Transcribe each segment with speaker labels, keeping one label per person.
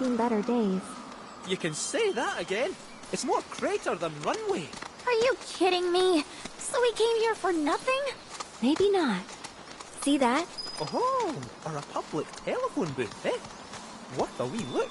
Speaker 1: seen better days.
Speaker 2: You can say that again. It's more crater than runway.
Speaker 3: Are you kidding me? So we came here for nothing?
Speaker 1: Maybe not. See that?
Speaker 2: Oh, a Republic telephone booth, eh? Worth a wee look.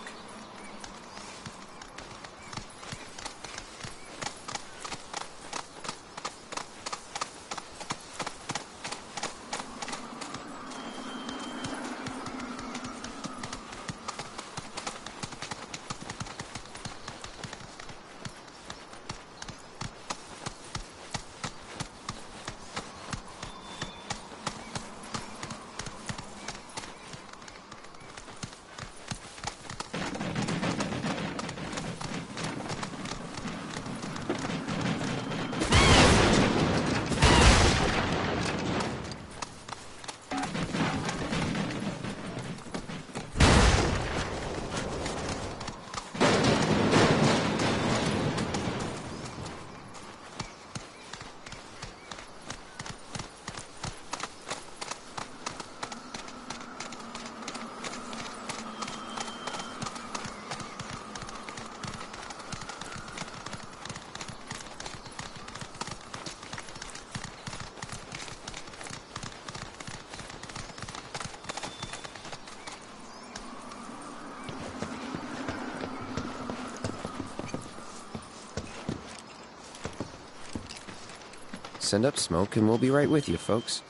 Speaker 4: Send up smoke and we'll be right with you, folks.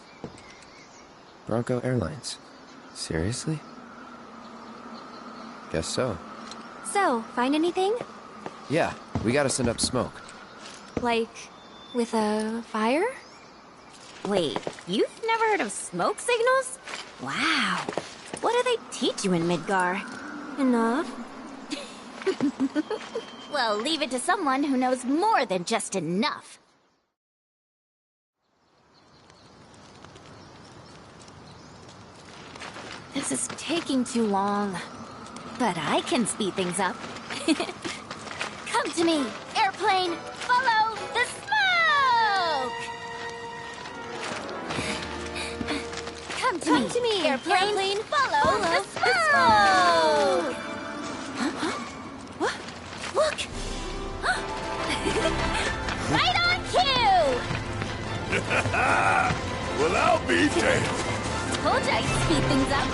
Speaker 4: Bronco Airlines. Seriously? Guess so.
Speaker 1: So, find anything?
Speaker 4: Yeah, we gotta send up smoke.
Speaker 1: Like, with a fire?
Speaker 3: Wait, you've never heard of smoke signals? Wow. What do they teach you in Midgar?
Speaker 1: Enough.
Speaker 3: Well, leave it to someone who knows more than just enough. This is taking too long. But I can speed things up. Come to me, airplane! Follow the smoke! Come to me, airplane! Follow the smoke! What? Look! Right on cue!
Speaker 5: Well, I'll be damned.
Speaker 3: Told you I'd speed things up.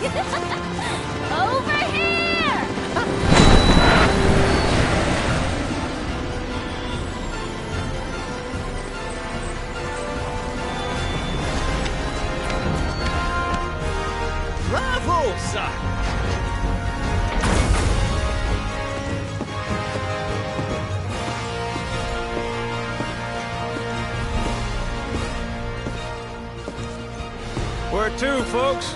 Speaker 3: Over here!
Speaker 2: Bravo, sir!
Speaker 6: Where to, folks?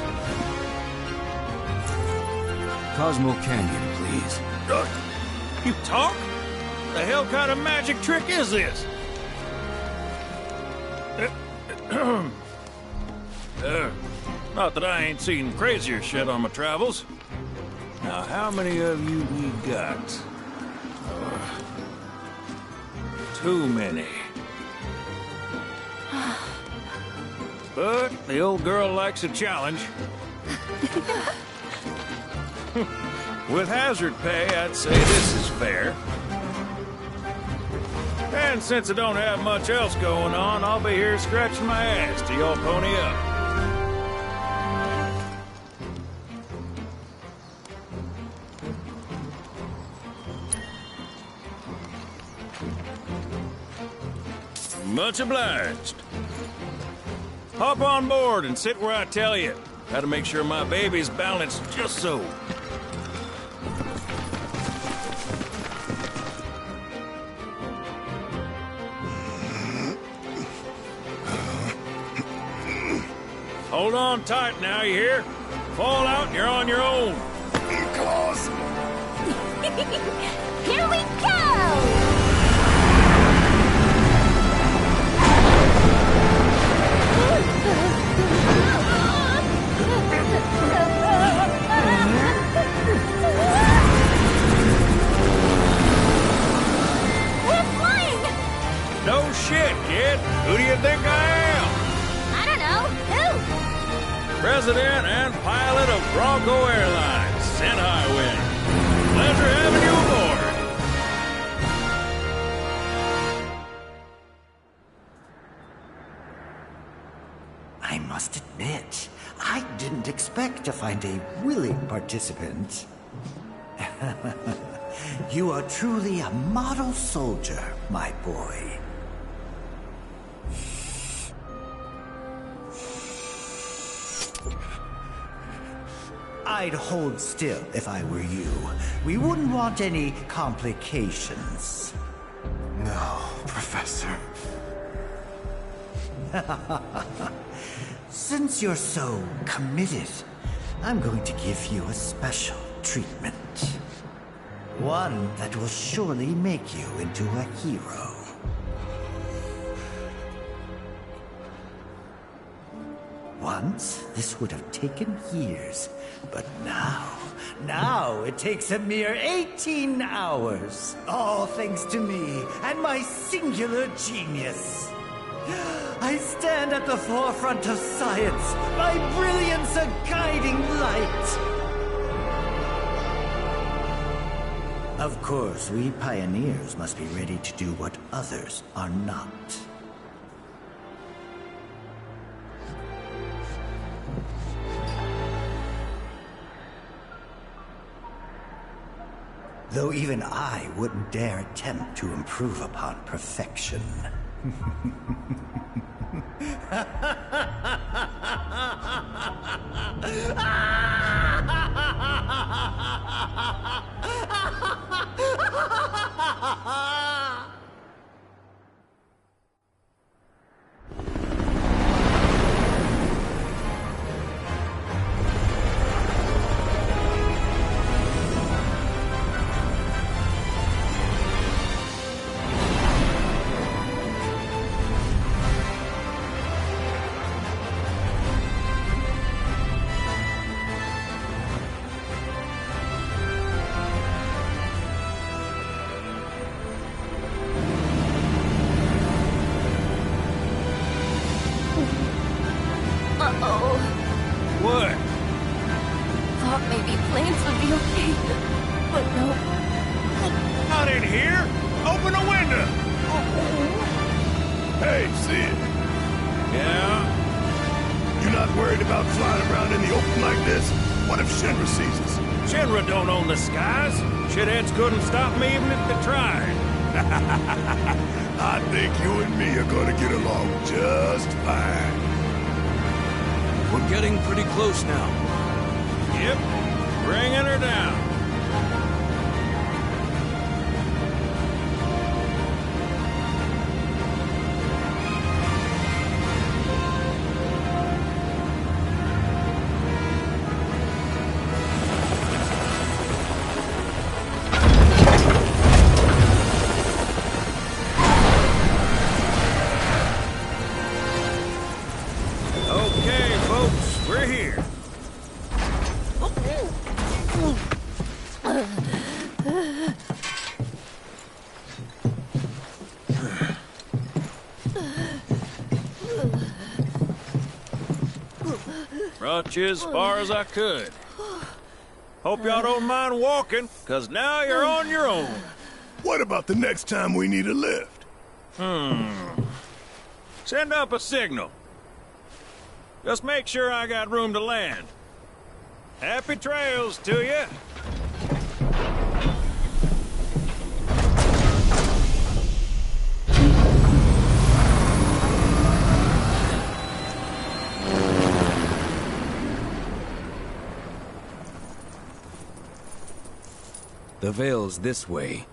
Speaker 5: Cosmo Canyon, please.
Speaker 6: You talk? The hell kind of magic trick is this? Not that I ain't seen crazier shit on my travels. Now, how many of you we got? Too many. But the old girl likes a challenge. With hazard pay, I'd say this is fair. And since I don't have much else going on, I'll be here scratching my ass till y'all pony up. Much obliged. Hop on board and sit where I tell you. Gotta make sure my baby's balanced just so. Hold on tight now, you hear? Fall out and you're on your own.
Speaker 3: Here we go! We're flying!
Speaker 6: No shit, kid. Who do you think I am?
Speaker 3: I don't know. Who?
Speaker 6: President and pilot of Bronco Airlines, Sent Highwind.
Speaker 7: expect to find a willing participant. You are truly a model soldier, my boy. I'd hold still if I were you. We wouldn't want any complications.
Speaker 5: No, Professor.
Speaker 7: Since you're so committed, I'm going to give you a special treatment. One that will surely make you into a hero. Once, this would have taken years, but now it takes a mere 18 hours. All thanks to me and my singular genius. I stand at the forefront of science, my brilliance a guiding light. Of course, we pioneers must be ready to do what others are not. Though even I wouldn't dare attempt to improve upon perfection.
Speaker 3: Uh-oh.
Speaker 6: What?
Speaker 3: Thought maybe planes would be okay, but no.
Speaker 6: Not in here! Open a window!
Speaker 5: Hey, Sid.
Speaker 6: Yeah?
Speaker 5: You're not worried about flying around in the open like this? What if Shinra sees us?
Speaker 6: Shinra don't own the skies. Shitheads couldn't stop me even if they tried.
Speaker 5: I think you and me are gonna get along just fine.
Speaker 8: We're getting pretty close now.
Speaker 6: Yep. Bringing her down. Okay, folks, we're here. Brought you as far as I could. Hope y'all don't mind walking, 'cause now you're on your own.
Speaker 5: What about the next time we need a lift?
Speaker 6: Send up a signal. Just make sure I got room to land. Happy trails to you.
Speaker 8: The Veil's this way.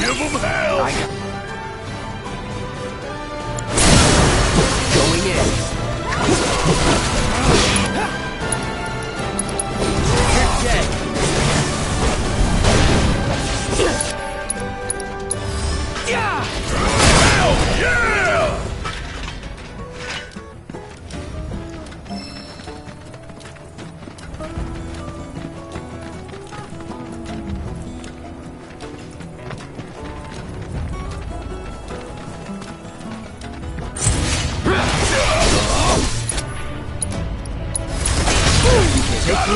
Speaker 5: Give them hell!
Speaker 4: Going in. You're dead.
Speaker 5: Hell yeah!
Speaker 4: Take me.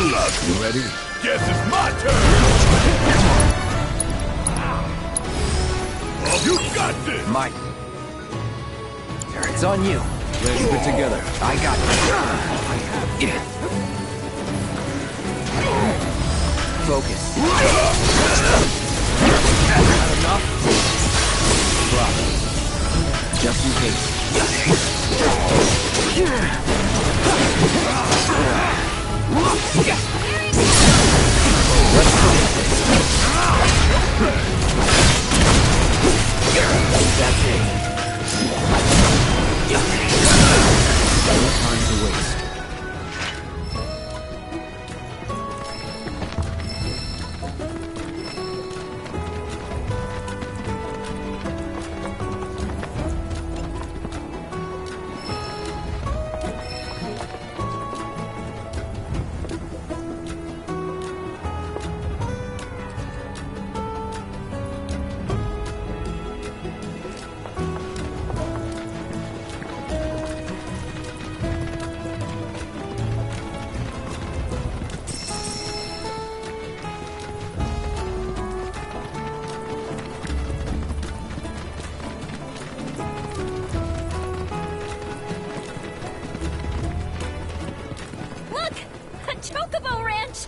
Speaker 5: You ready? Guess it's my turn! You got this!
Speaker 4: Mike. It's on you.
Speaker 8: Let's keep it together.
Speaker 4: I got it. Focus. Not enough? Drop. Just in case. That's it. No time to waste.
Speaker 3: Look! A chocobo ranch!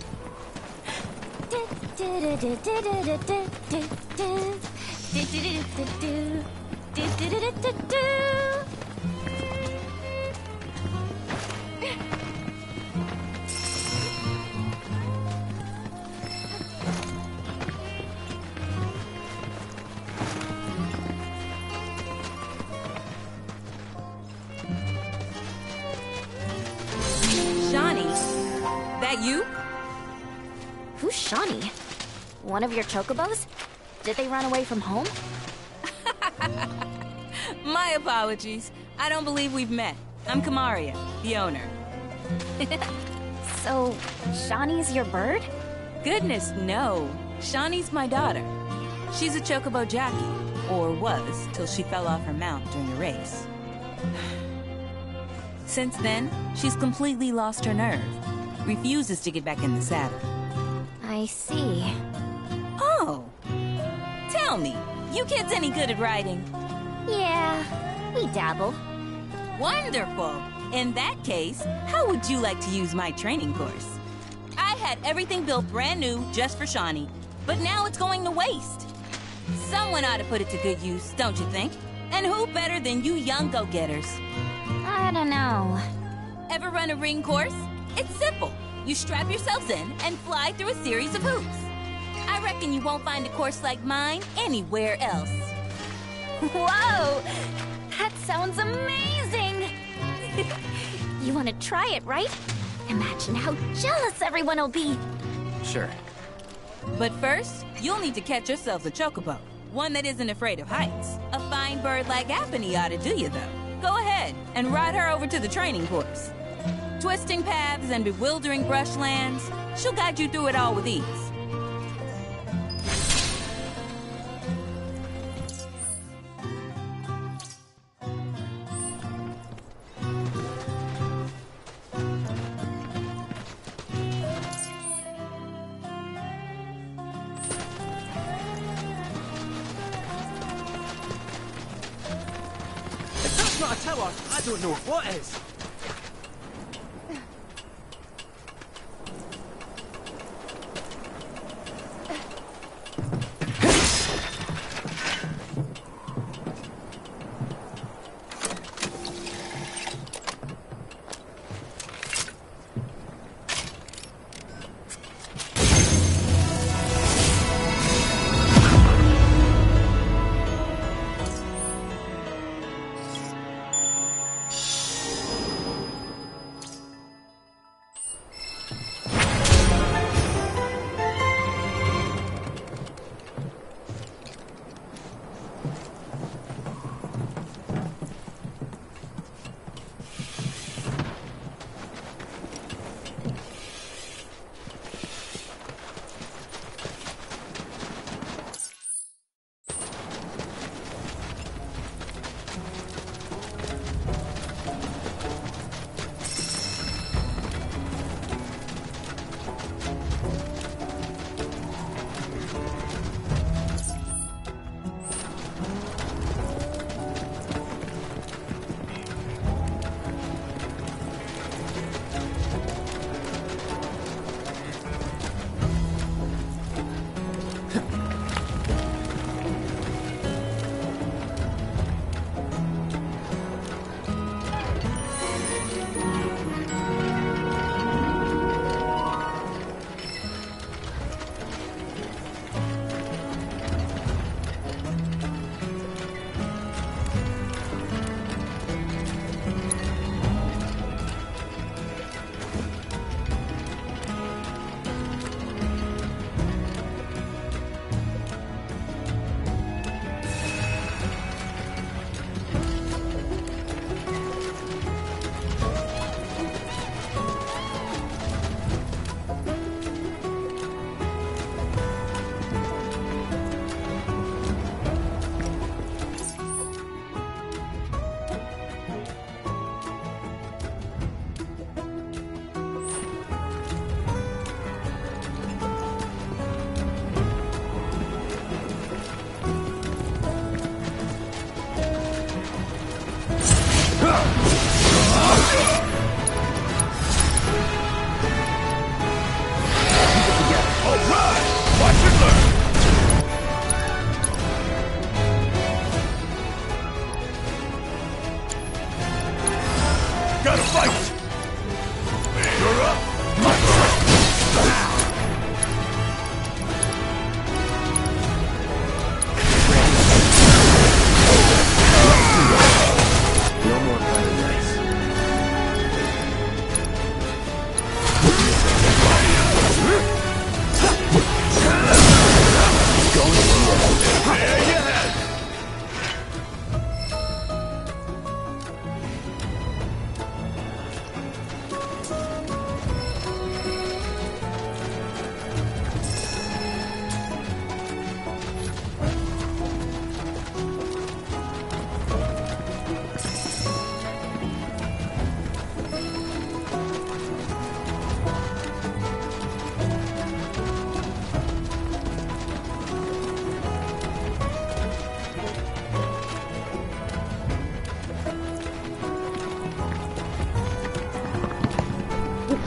Speaker 9: Shawnee, that you?
Speaker 3: Who's Shawnee? One of your chocobos? Did they run away from home?
Speaker 9: My apologies. I don't believe we've met. I'm Kamaria, the owner.
Speaker 3: So, Shawnee's your bird?
Speaker 9: Goodness, no. Shawnee's my daughter. She's a chocobo jockey, or was, till she fell off her mount during a race. Since then, she's completely lost her nerve. Refuses to get back in the saddle.
Speaker 3: I see.
Speaker 9: Oh! Tell me, you kids any good at riding?
Speaker 3: Yeah, we dabble.
Speaker 9: Wonderful! In that case, how would you like to use my training course? I had everything built brand new just for Shawnee, but now it's going to waste. Someone ought to put it to good use, don't you think? And who better than you young go-getters?
Speaker 3: I don't know.
Speaker 9: Ever run a ring course? It's simple. You strap yourselves in and fly through a series of hoops. I reckon you won't find a course like mine anywhere else.
Speaker 3: Whoa! That sounds amazing! You want to try it, right? Imagine how jealous everyone will be.
Speaker 4: Sure.
Speaker 9: But first, you'll need to catch yourselves a chocobo. One that isn't afraid of heights. A fine bird like Apony ought to do you, though. Go ahead and ride her over to the training course. Twisting paths and bewildering brushlands, she'll guide you through it all with ease.
Speaker 2: If that's not a tower, I don't know what is.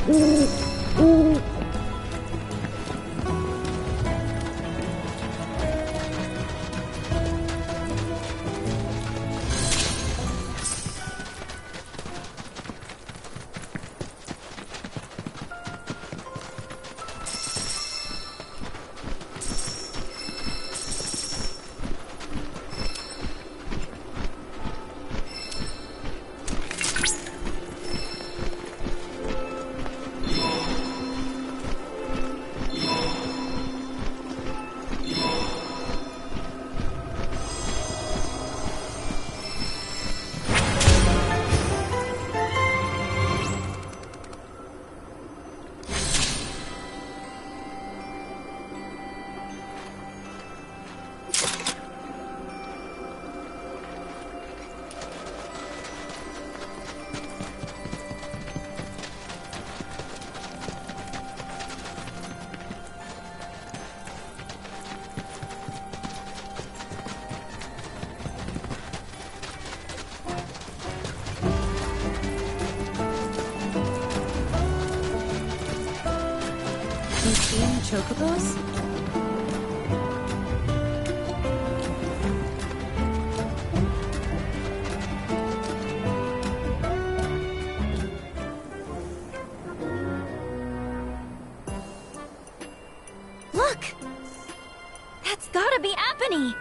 Speaker 3: Do you see any chocobos? Look! That's gotta be Apony!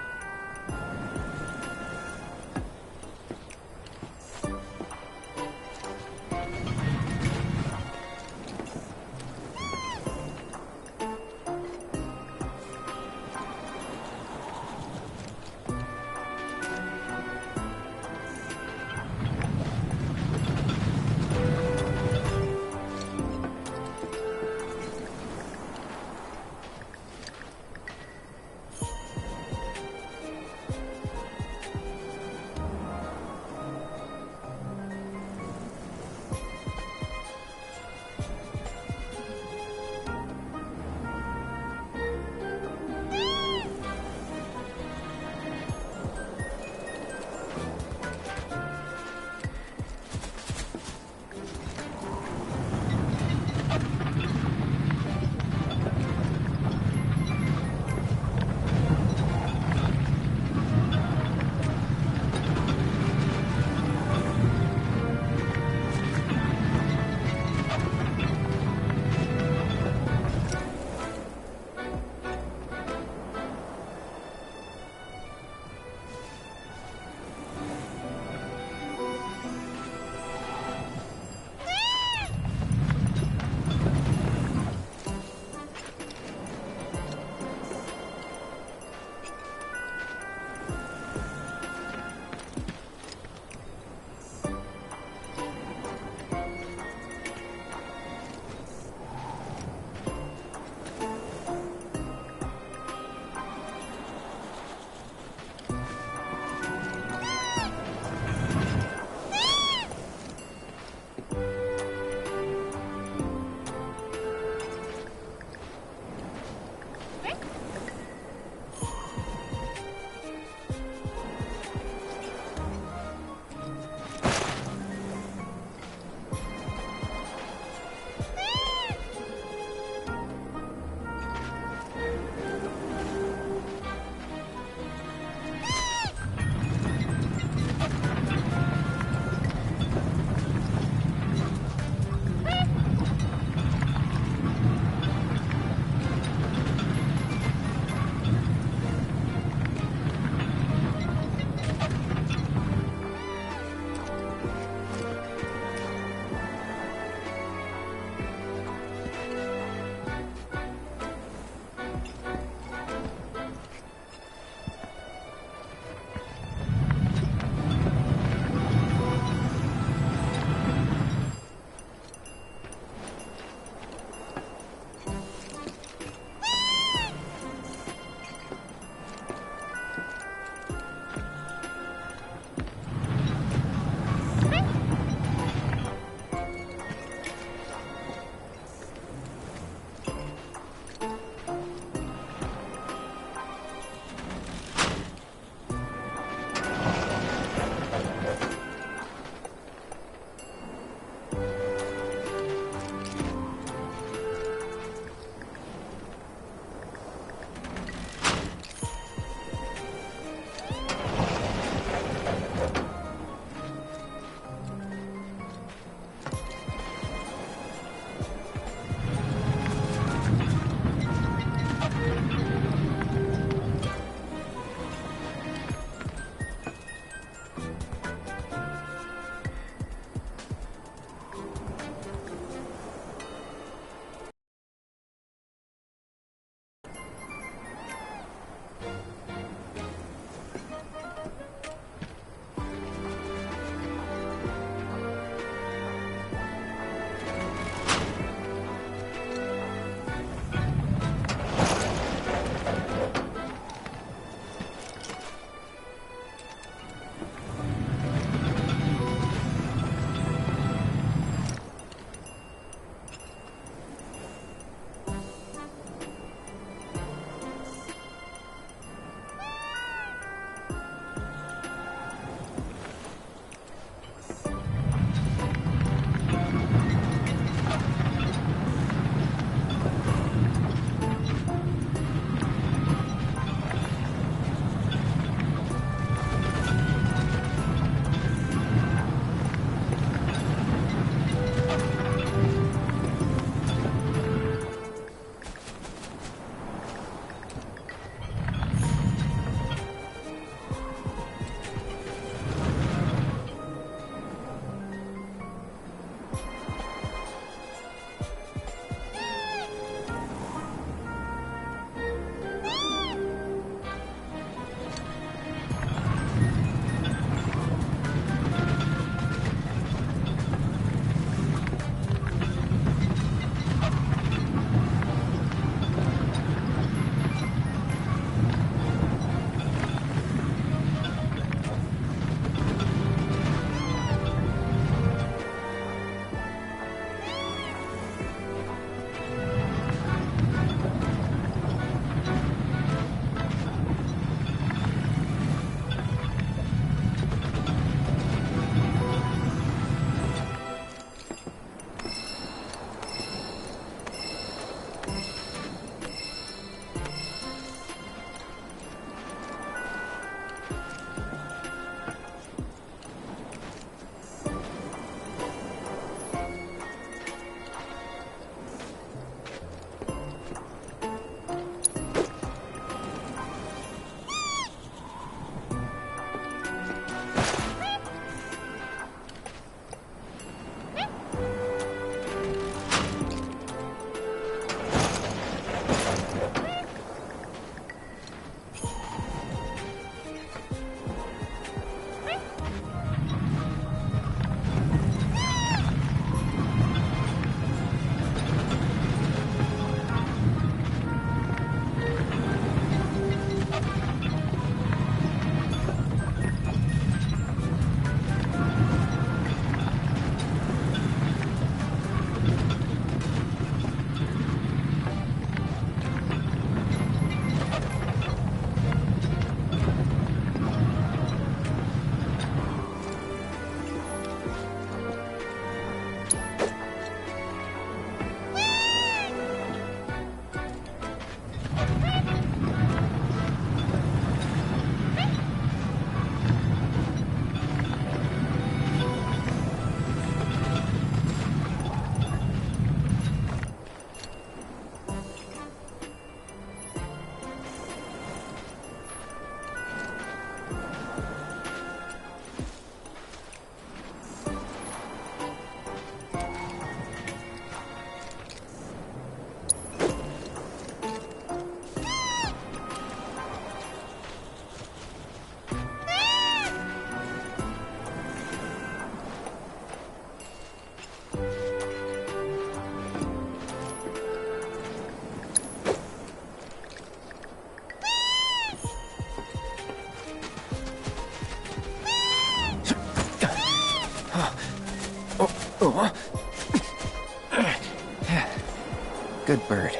Speaker 4: Good bird.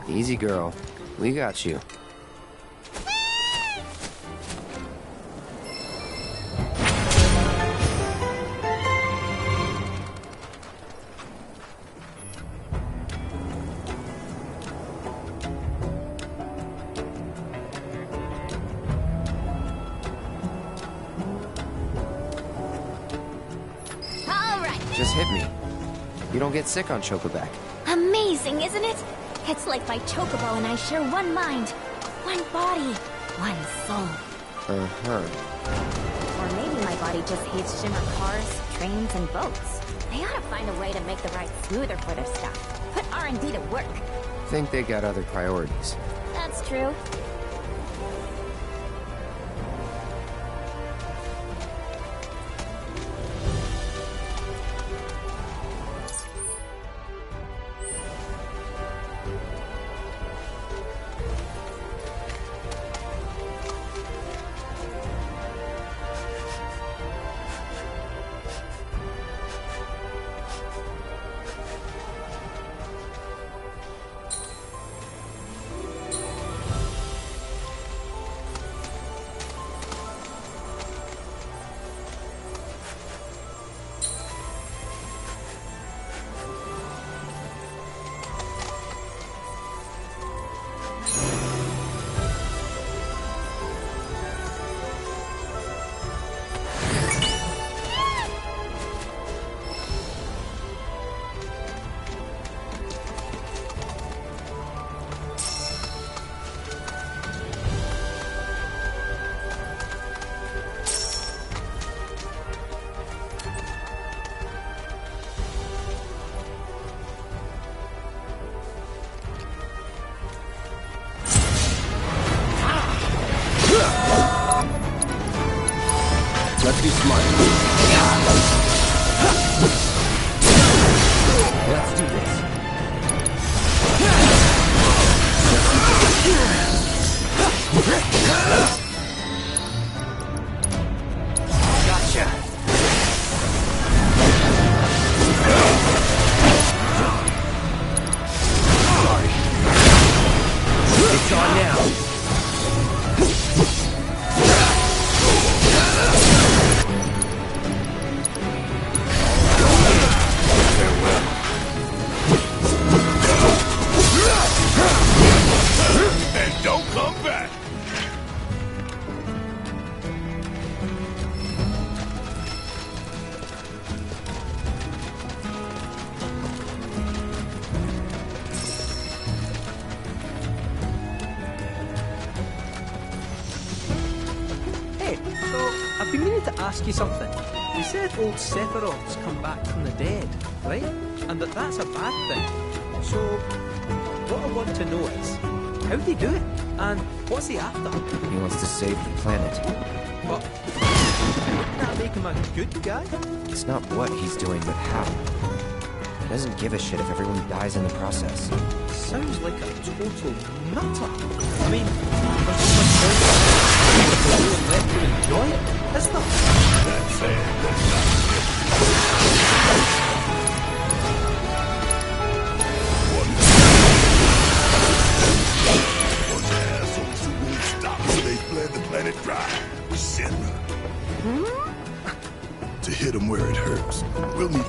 Speaker 4: Easy, girl. We got you.
Speaker 3: All right.
Speaker 4: Just hit me. You don't get sick on Chocoback.
Speaker 3: Amazing, isn't it? It's like my chocobo and I share one mind, one body, one soul.
Speaker 4: Uh-huh.
Speaker 3: Or maybe my body just hates Shimmer cars, trains, and boats. They ought to find a way to make the ride smoother for their stuff. Put R&D to work.
Speaker 4: Think they got other priorities.
Speaker 3: That's true.
Speaker 4: Let's be smart. Let's do this. Gotcha. It's on now.
Speaker 5: And don't come back!
Speaker 2: Hey, so I've been meaning to ask you something. You said old Sephiroth's come back from the dead, right? And that's a bad thing. So, what I want to know is, how'd he do it? And what's he after?
Speaker 4: He wants to save the planet.
Speaker 2: But wouldn't that make him a good guy?
Speaker 4: It's not what he's doing, but how. He doesn't give a shit if everyone dies in the process.
Speaker 2: Sounds like a total nutter. I mean, there's so much left to enjoy, isn't there?
Speaker 5: That's it. Bunch of assholes who won't stop till they bled the planet dry. Sinner. To hit them where it hurts. We'll need...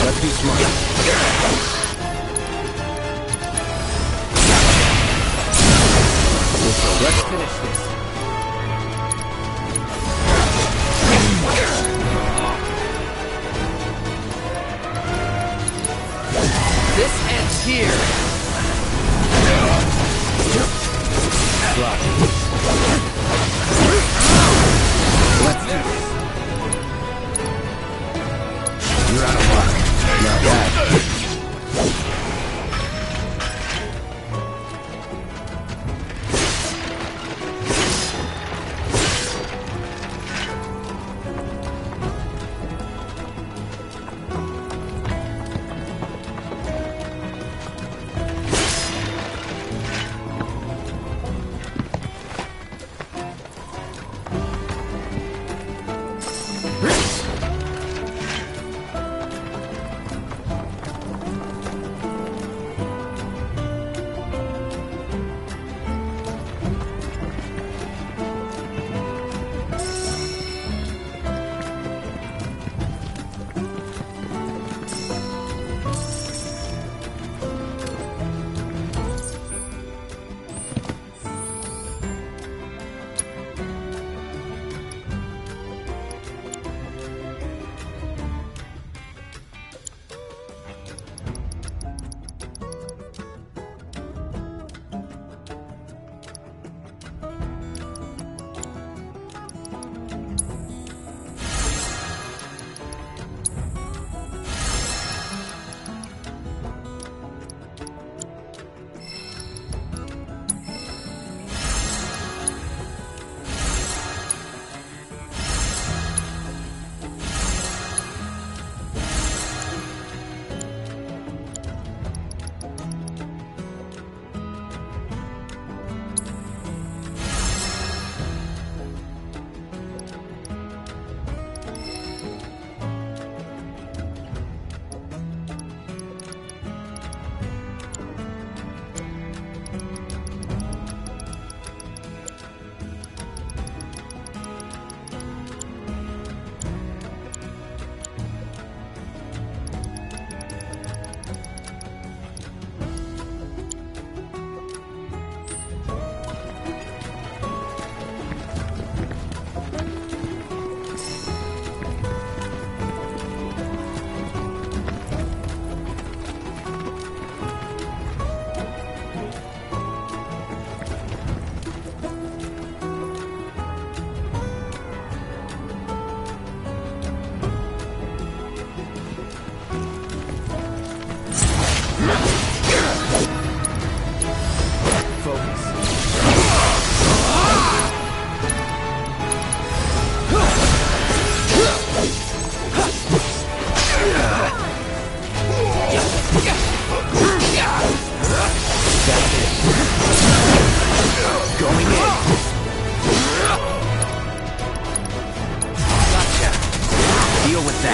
Speaker 4: Let's be smart. Let's finish this.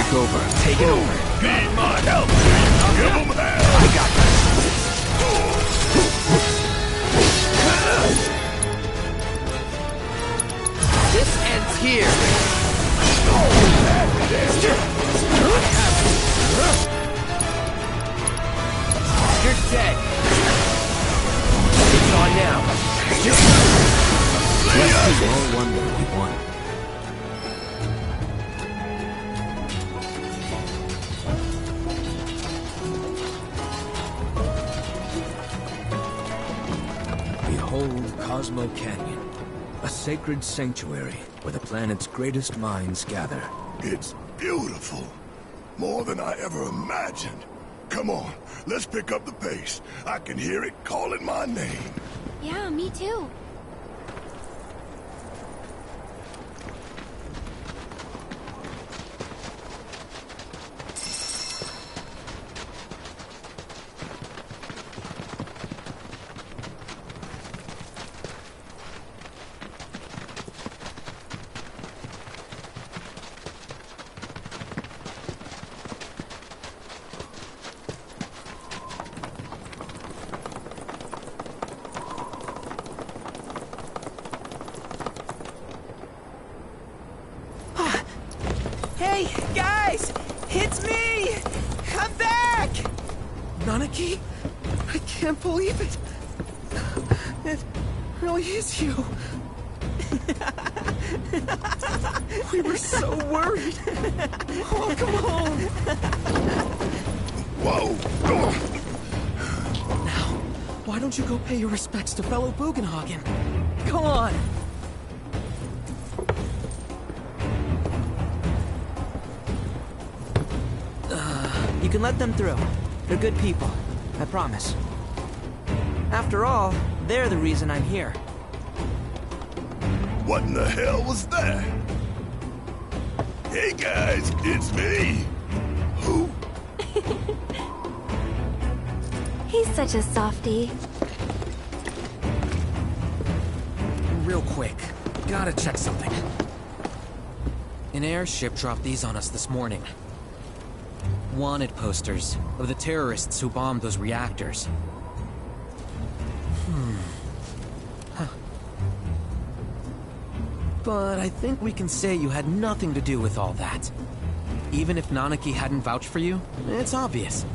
Speaker 8: Take over. Take it over.
Speaker 5: Need my help. Give them hell.
Speaker 8: I got this. This ends here. You're dead. It's on now. Let's see all one that we won. Behold Cosmo Canyon, a sacred sanctuary where the planet's greatest minds gather.
Speaker 5: It's beautiful. More than I ever imagined. Come on, let's pick up the pace. I can hear it calling my name.
Speaker 1: Yeah, me too.
Speaker 10: Hey, guys! It's me! I'm back! Nanaki? I can't believe it! It really is you! We were so worried! Welcome home!
Speaker 5: Whoa!
Speaker 10: Now, why don't you go pay your respects to fellow Bugenhagen? Go on! You can let them through. They're good people. I promise. After all, they're the reason I'm here.
Speaker 5: What in the hell was that? Hey guys, it's me. Who?
Speaker 1: He's such a softie.
Speaker 10: Real quick, gotta check something. An airship dropped these on us this morning. Wanted posters of the terrorists who bombed those reactors. Huh. But I think we can say you had nothing to do with all that. Even if Nanaki hadn't vouched for you, it's obvious.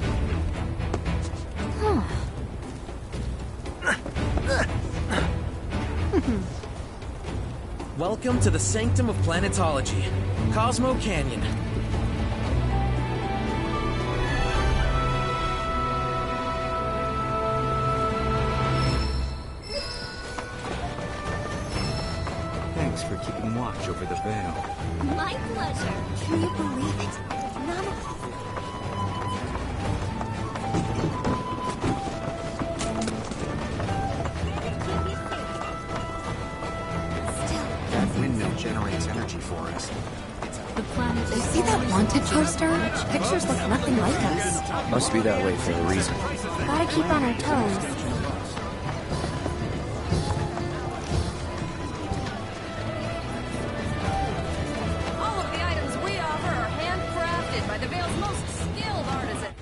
Speaker 10: Welcome to the sanctum of planetology, Cosmo Canyon.
Speaker 8: Thanks for keeping watch over the veil.
Speaker 3: My pleasure.
Speaker 1: Can you believe it? Nana.
Speaker 8: That windmill generates energy for us.
Speaker 3: The planet
Speaker 1: You see that wanted poster? Pictures look nothing like us.
Speaker 4: Must be that way for a reason.
Speaker 1: Gotta keep on our toes.
Speaker 9: All of the items we offer are handcrafted by the Vale's most skilled artisans.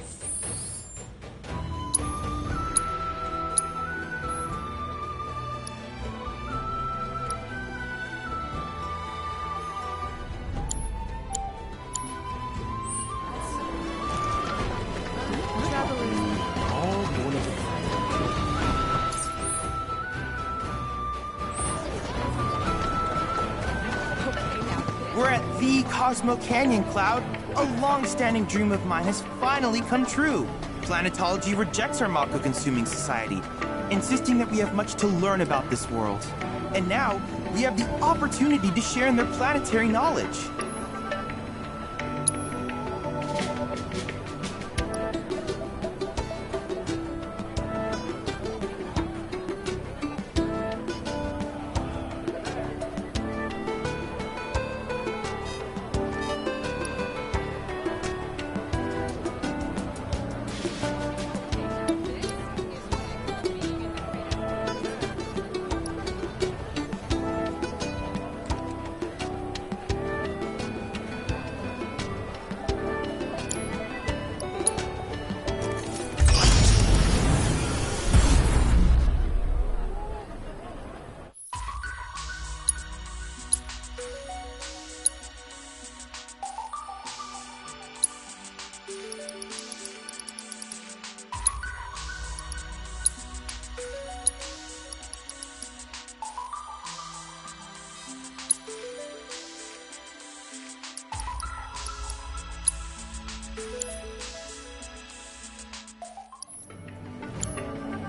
Speaker 11: We're at the Cosmo Canyon, Cloud. A long-standing dream of mine has finally come true. Planetology rejects our Mako-consuming society, insisting that we have much to learn about this world. And now, we have the opportunity to share in their planetary knowledge.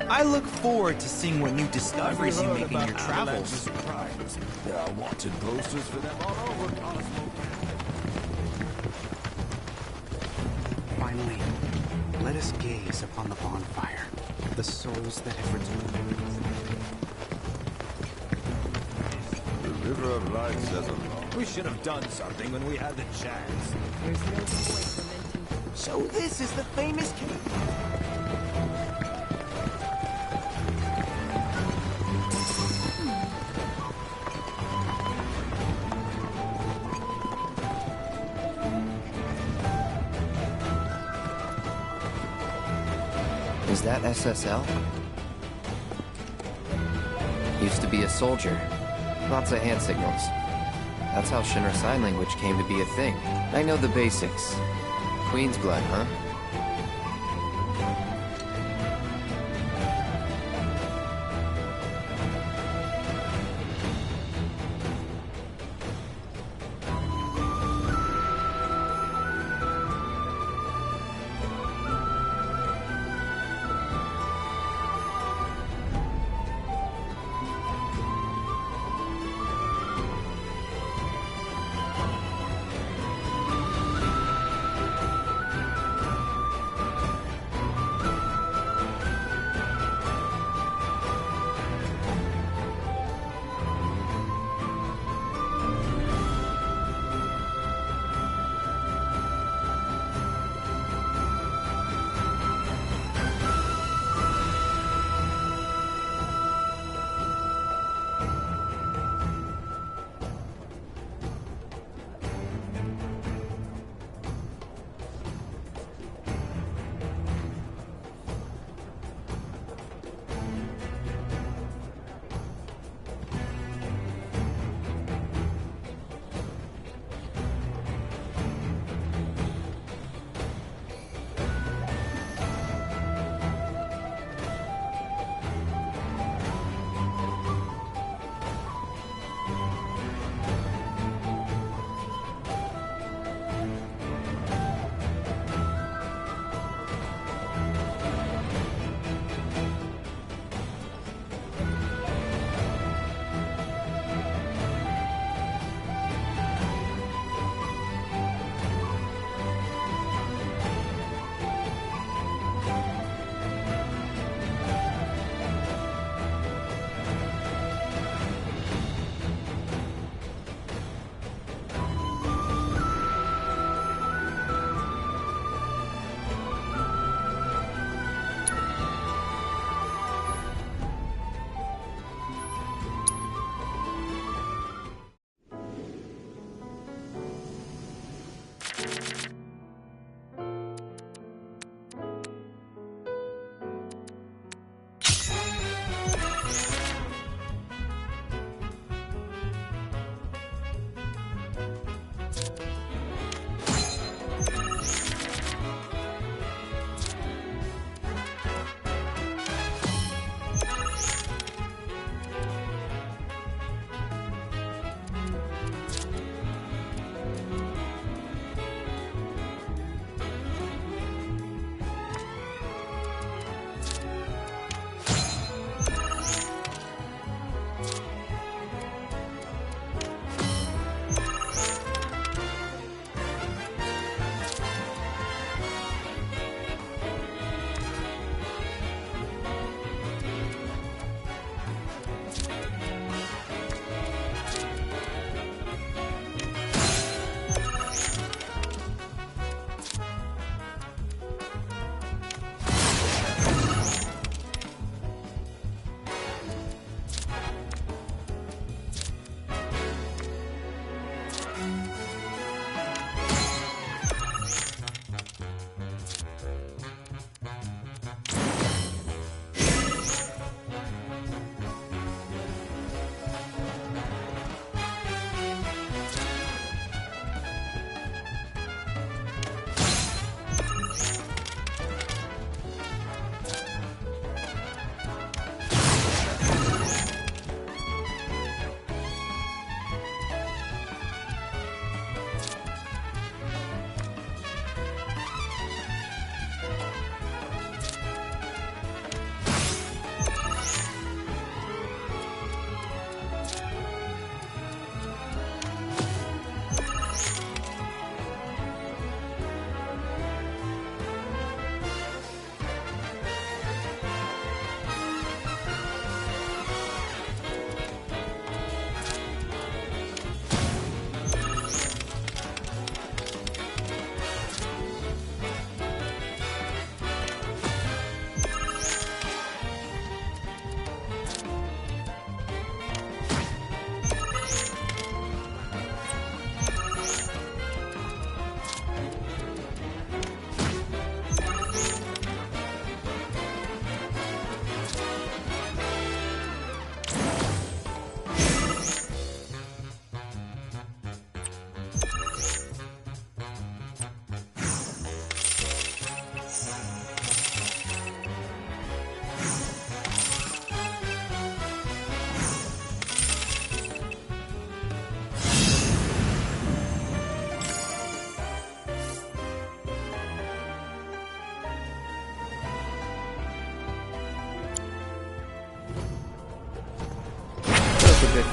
Speaker 11: I look forward to seeing what new discoveries you make in your travels.
Speaker 5: There are wanted posters for them all over Cosmo.
Speaker 12: Finally, let us gaze upon the bonfire, the souls that have returned.
Speaker 5: The River of Light says a lot.
Speaker 13: We should have done something when we had the chance.
Speaker 12: There's no point fermenting.
Speaker 11: So this is the famous cave.
Speaker 4: Is that SSL? Used to be a soldier. Lots of hand signals. That's how Shinra Sign Language came to be a thing. I know the basics. Queen's blood, huh?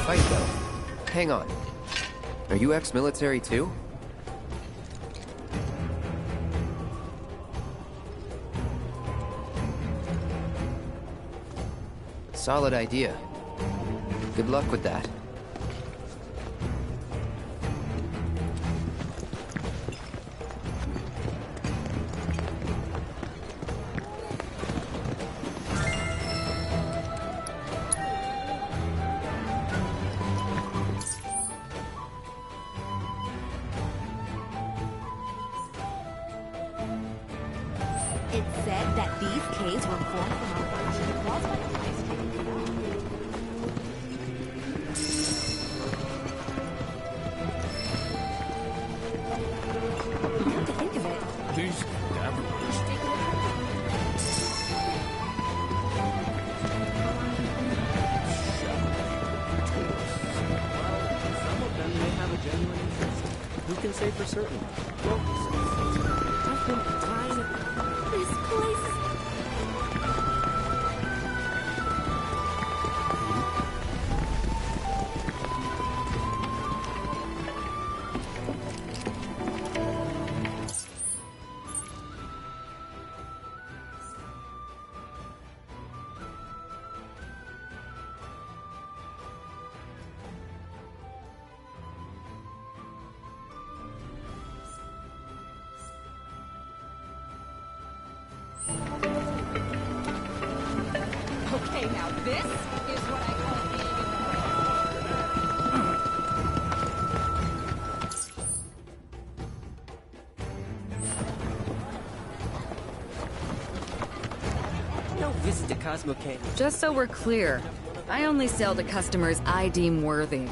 Speaker 4: fight, though. Hang on. Are you ex-military, too? Solid idea. Good luck with that.
Speaker 1: It said that these caves were formed from a fraction caused by the ice king. Come to think of it,
Speaker 6: These cavernous.
Speaker 2: Some of them may have a genuine interest. Who can say for certain? Well, I've been dying to...
Speaker 1: this place.
Speaker 9: Okay, now this is what I call being
Speaker 2: No visit to Cosmo Canyon.
Speaker 14: Just so we're clear, I only sell to customers I deem worthy.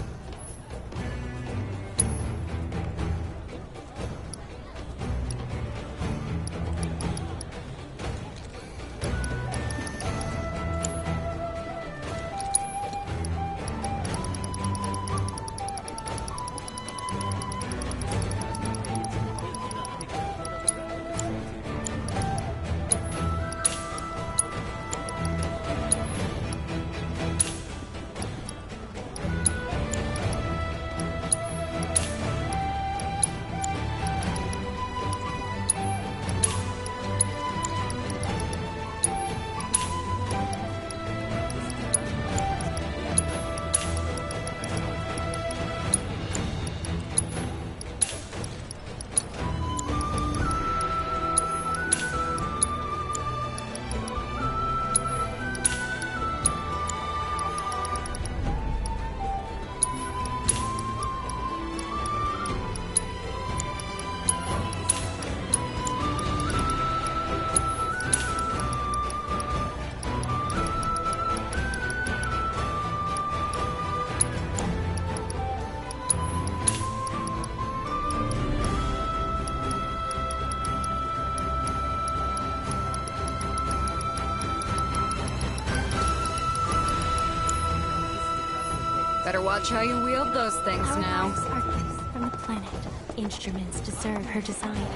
Speaker 14: Better watch how you wield those things
Speaker 3: Our
Speaker 14: now.
Speaker 3: lives are gifts from the planet. Instruments to serve her design.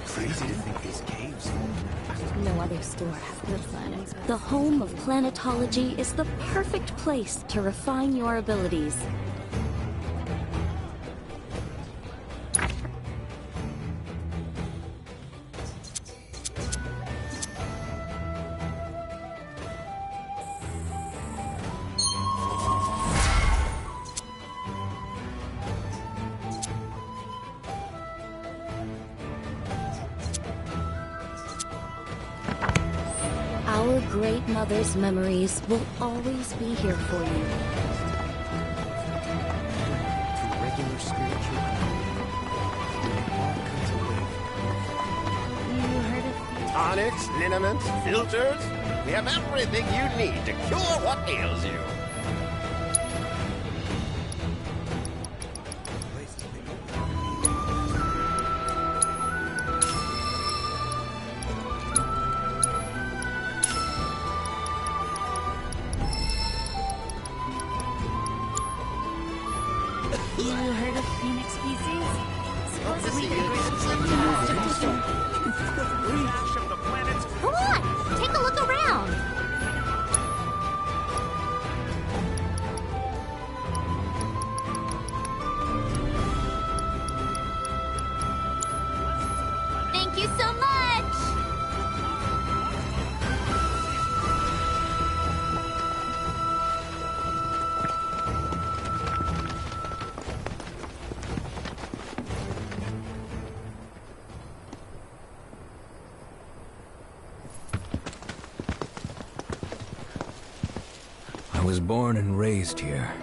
Speaker 12: Crazy to think these caves.
Speaker 1: No other store has the planet. The home of planetology is the perfect place to refine your abilities. Our great mother's memories will always be here for you.
Speaker 12: To regular spiritual.
Speaker 1: You heard of
Speaker 15: Tonics, liniments, filters. We have everything you need to cure what ails you.
Speaker 1: You heard of Phoenix species? Supposedly they're Come on, take a look around.
Speaker 3: Thank you so much!
Speaker 8: I was born and raised here,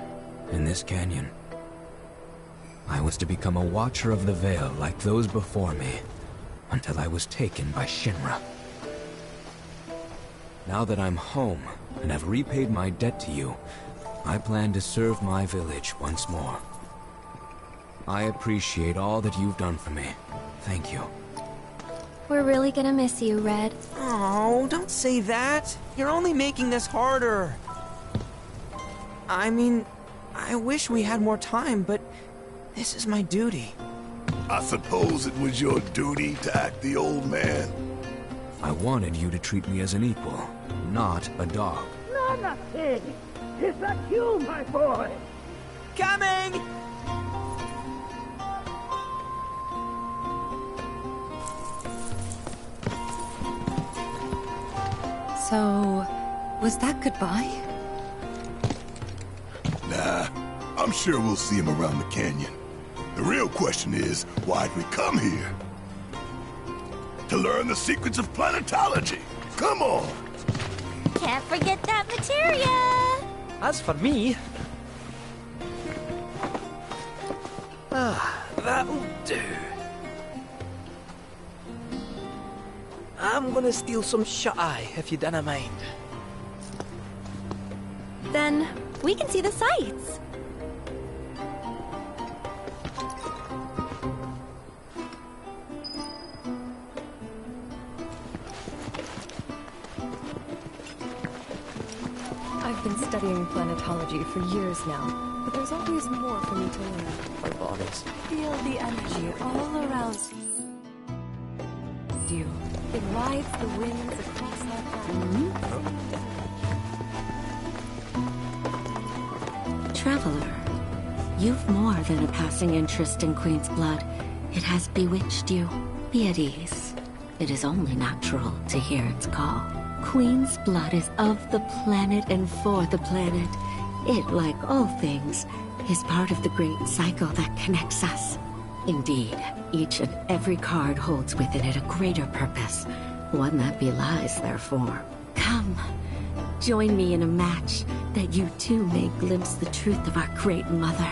Speaker 8: in this canyon. I was to become a Watcher of the Veil like those before me, until I was taken by Shinra. Now that I'm home, and have repaid my debt to you, I plan to serve my village once more. I appreciate all that you've done for me. Thank you.
Speaker 16: We're really gonna miss you, Red.
Speaker 10: Oh, don't say that. You're only making this harder. I mean, I wish we had more time, but this is my duty.
Speaker 5: I suppose it was your duty to act the old man.
Speaker 8: I wanted you to treat me as an equal, not a dog.
Speaker 17: No, nothing. Is that you, my boy?
Speaker 10: Coming!
Speaker 14: So, was that goodbye?
Speaker 5: Nah, I'm sure we'll see him around the canyon. The real question is, why'd we come here? To learn the secrets of planetology. Come on!
Speaker 3: Can't forget that materia!
Speaker 2: As for me... that'll do. I'm gonna steal some shut-eye, if you don't mind.
Speaker 16: Then we can see the sights.
Speaker 18: I've been studying planetology for years now, but there's always more for me to learn.
Speaker 2: My bodies.
Speaker 18: Feel the energy all around you. It rides the winds across our planet.
Speaker 1: Traveler, you've more than a passing interest in Queen's blood. It has bewitched you. Be at ease. It is only natural to hear its call. Queen's blood is of the planet and for the planet. It, like all things, is part of the great cycle that connects us. Indeed, each and every card holds within it a greater purpose, one that belies their form. Come, join me in a match that you too may glimpse the truth of our great mother.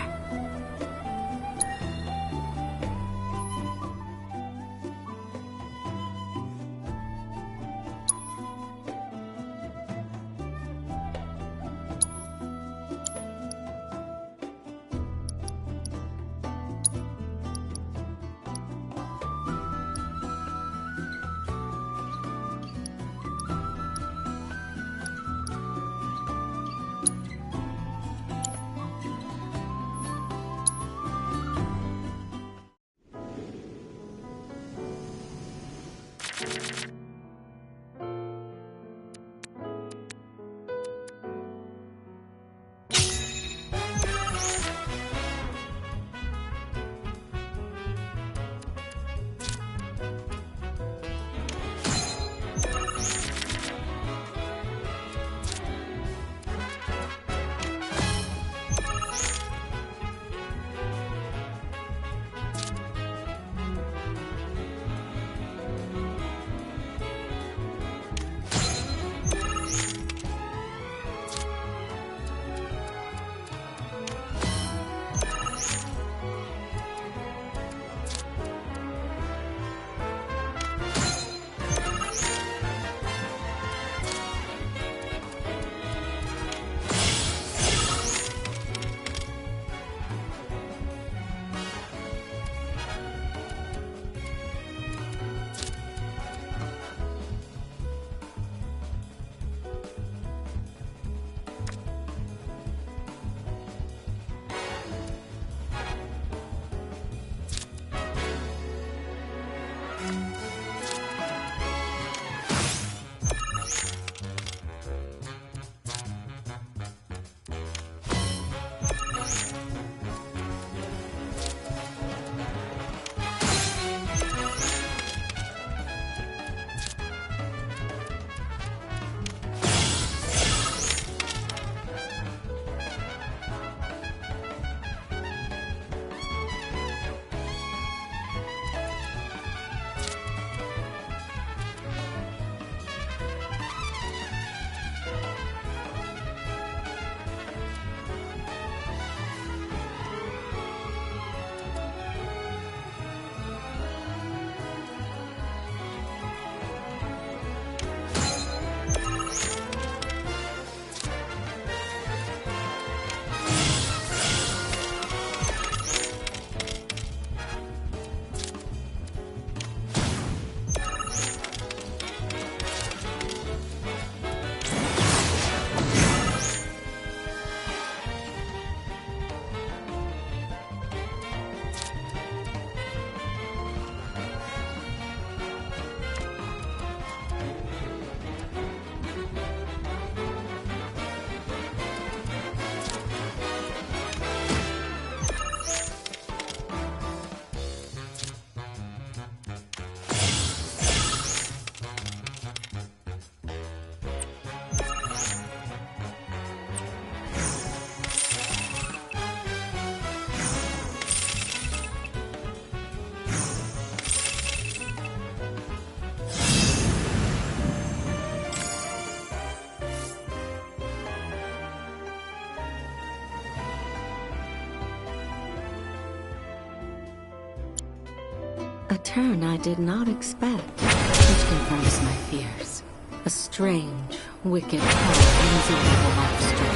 Speaker 1: A turn I did not expect, which confirms my fears. A strange, wicked power hangs over the lobster,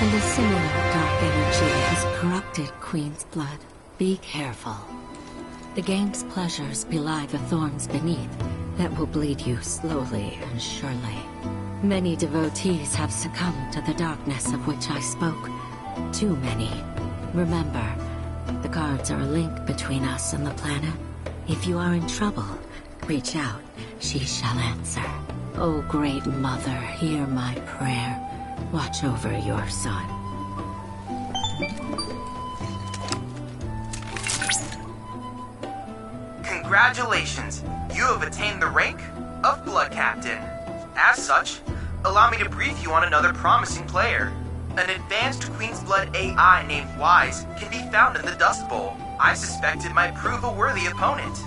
Speaker 1: and a similar dark energy has corrupted Queen's blood. Be careful. The game's pleasures belie the thorns beneath that will bleed you slowly and surely. Many devotees have succumbed to the darkness of which I spoke. Too many. Remember, the cards are a link between us and the planet. If you are in trouble, reach out. She shall answer. O great mother, hear my prayer. Watch over your son.
Speaker 11: Congratulations! You have attained the rank of Blood Captain. As such, allow me to brief you on another promising player. An advanced Queen's Blood AI named Wise can be found in the Dust Bowl. I suspect it might prove a worthy opponent.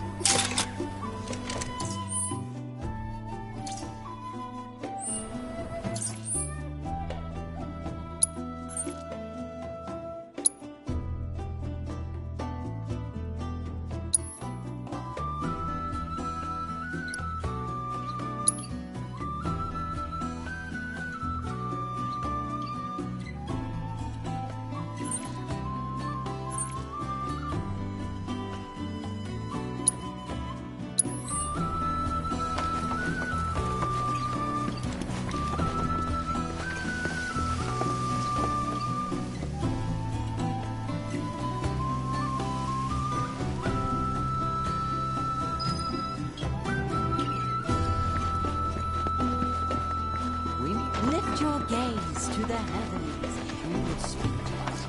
Speaker 9: Lift your gaze to the heavens. You will speak to us.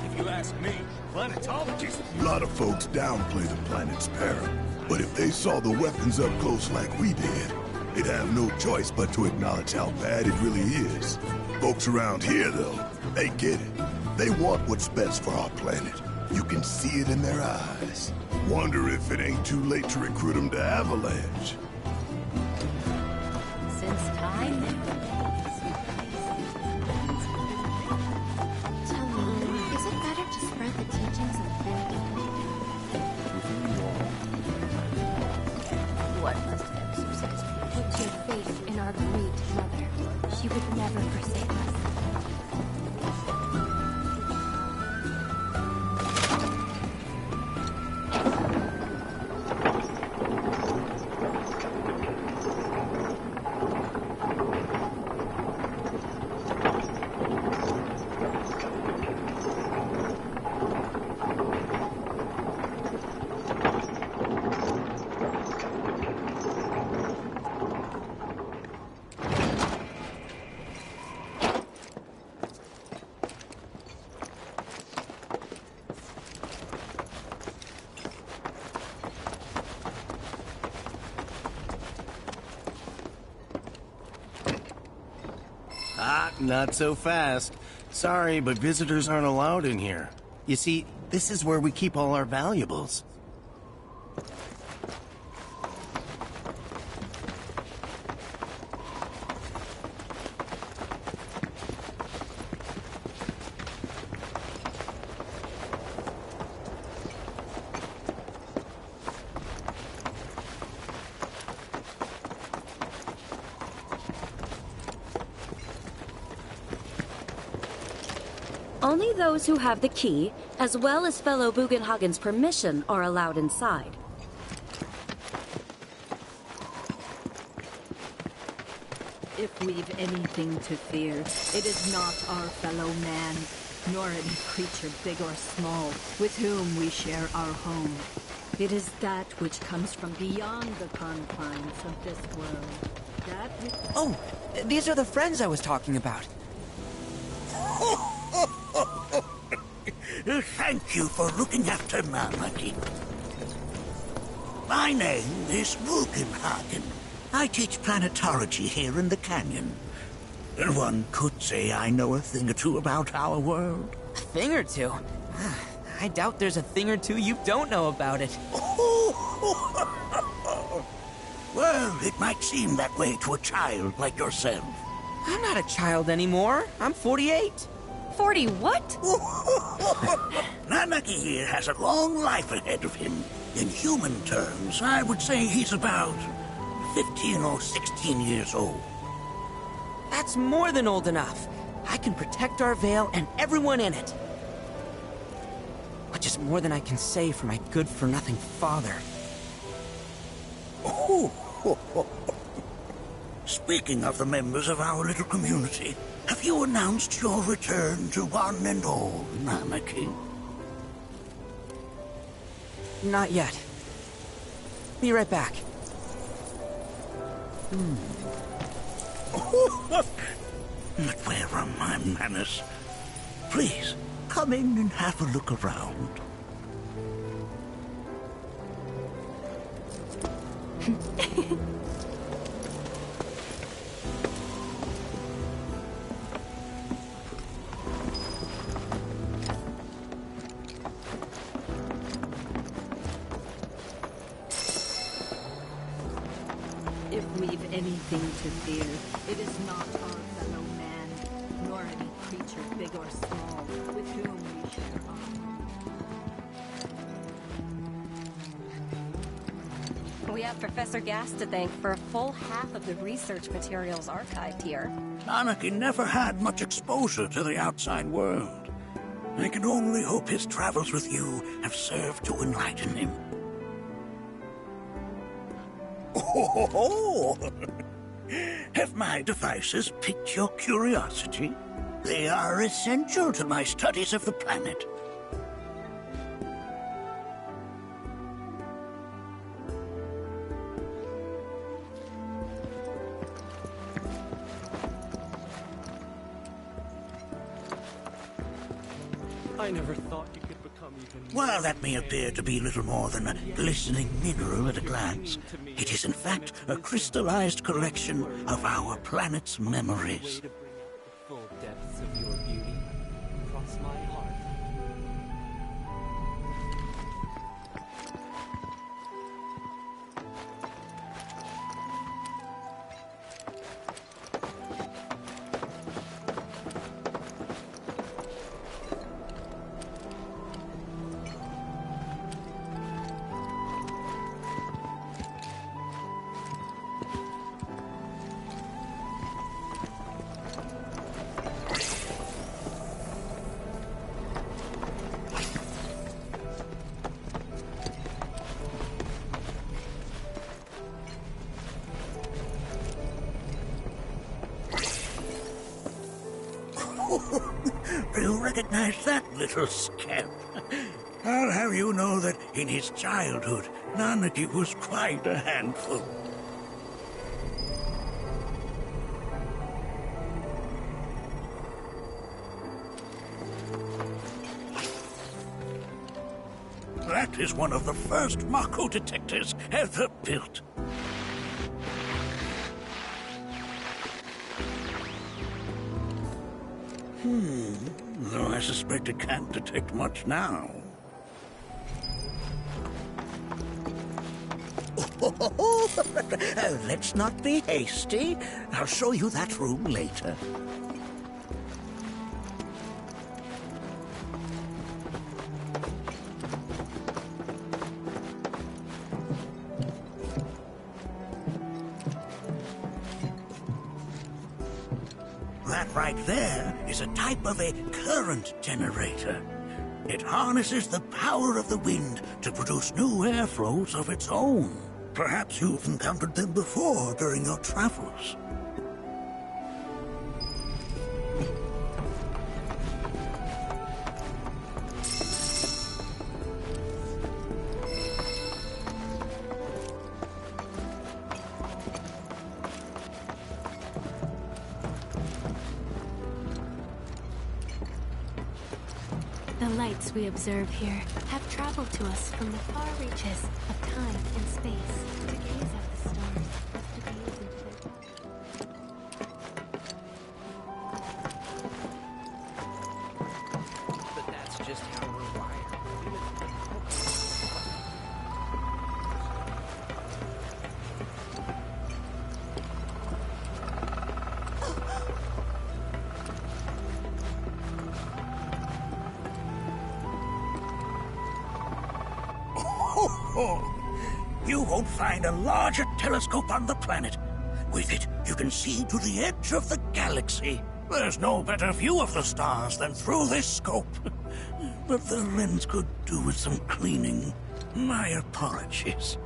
Speaker 13: If you ask me, planetologists...
Speaker 5: A lot of folks downplay the planet's peril. But if they saw the weapons up close like we did, they'd have no choice but to acknowledge how bad it really is. Folks around here, though, they get it. They want what's best for our planet. You can see it in their eyes. Wonder if it ain't too late to recruit them to Avalanche.
Speaker 9: Since time
Speaker 16: Tell me, is it better to spread the teachings of what must exercise? Put your faith in our great mother. She would never forsake us.
Speaker 11: Not so fast. Sorry, but visitors aren't allowed in here. You see, this is where we keep all our valuables.
Speaker 19: Only those who have the key, as well as fellow Bugenhagen's permission, are allowed inside.
Speaker 20: If we've anything to fear, it is not our fellow man, nor any creature big or small, with whom we share our home. It is that which comes from beyond the confines of this world. That which...
Speaker 10: Oh, these are the friends I was talking about.
Speaker 21: Thank you for looking after Malmedy. My name is Bugenhagen. I teach planetology here in the canyon. One could say I know a thing or two about our world.
Speaker 10: A thing or two? I doubt there's a thing or two you don't know about it.
Speaker 21: Well, it might seem that way to a child like yourself.
Speaker 10: I'm not a child anymore. I'm 48.
Speaker 18: 40 what?
Speaker 21: Nanaki here has a long life ahead of him. In human terms, I would say he's about 15 or 16 years old.
Speaker 10: That's more than old enough. I can protect our Vale and everyone in it. Which is more than I can say for my good-for-nothing father.
Speaker 21: Speaking of the members of our little community, have you announced your return to one and all, Nanaki?
Speaker 10: Not yet. Be right back.
Speaker 21: But where are my manners? Please, come in and have a look around.
Speaker 20: If we've anything to fear, it is not our fellow man, nor any creature big or small, with whom we share our home.
Speaker 18: We have Professor Gas to thank for a full half of the research materials archived here.
Speaker 21: Nanaki never had much exposure to the outside world. I can only hope his travels with you have served to enlighten him. Oh, have my devices piqued your curiosity? They are essential to my studies of the planet.
Speaker 2: I never thought you could become even more...
Speaker 21: While that may appear to be little more than a glistening mineral at a glance, it is in fact a crystallized collection of our planet's memories.
Speaker 2: Full depths of your beauty across my heart.
Speaker 21: Do you recognize that little scamp? I'll have you know that in his childhood, Nanaki was quite a handful. That is one of the first Mako detectors ever built. Though I suspect it can't detect much now. Let's not be hasty. I'll show you that room later. That right there is a type of a current generator. It harnesses the power of the wind to produce new airflows of its own. Perhaps you've encountered them before during your travels.
Speaker 16: The lights we observe here have traveled to us from the far reaches of time and space to gaze at the stars, to gaze into
Speaker 2: But that's just how we're wired.
Speaker 21: Oh, you won't find a larger telescope on the planet. With it, you can see to the edge of the galaxy. There's no better view of the stars than through this scope. But the lens could do with some cleaning. My apologies.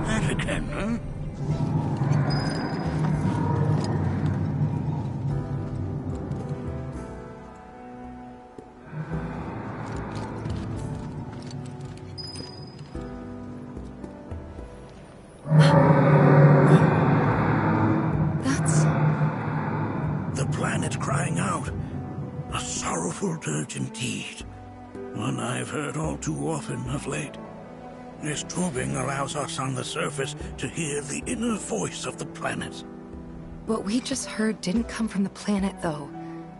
Speaker 21: That again, huh? The planet crying out. A sorrowful dirge indeed. One I've heard all too often of late. This tubing allows us on the surface to hear the inner voice of the planet.
Speaker 18: What we just heard didn't come from the planet, though.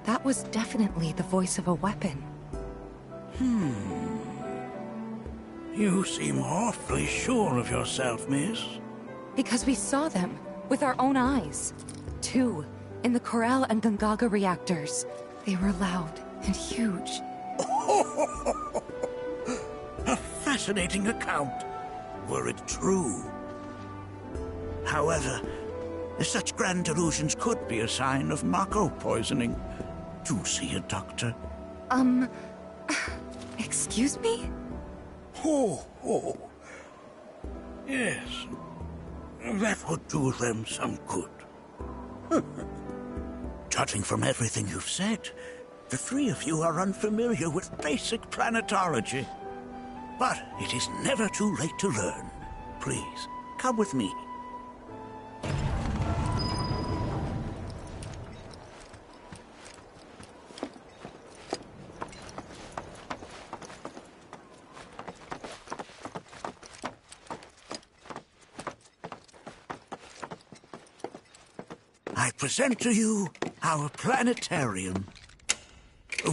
Speaker 18: That was definitely the voice of a weapon.
Speaker 21: You seem awfully sure of yourself, miss.
Speaker 18: Because we saw them, with our own eyes. 2, in the Corel and Gungaga reactors. They were loud and huge.
Speaker 21: A fascinating account, were it true. However, such grand delusions could be a sign of Mako poisoning. Do see a doctor.
Speaker 18: Excuse me?
Speaker 21: Oh. Yes. That would do them some good. Judging from everything you've said, the three of you are unfamiliar with basic planetology. But it is never too late to learn. Please, come with me. I present to you our planetarium.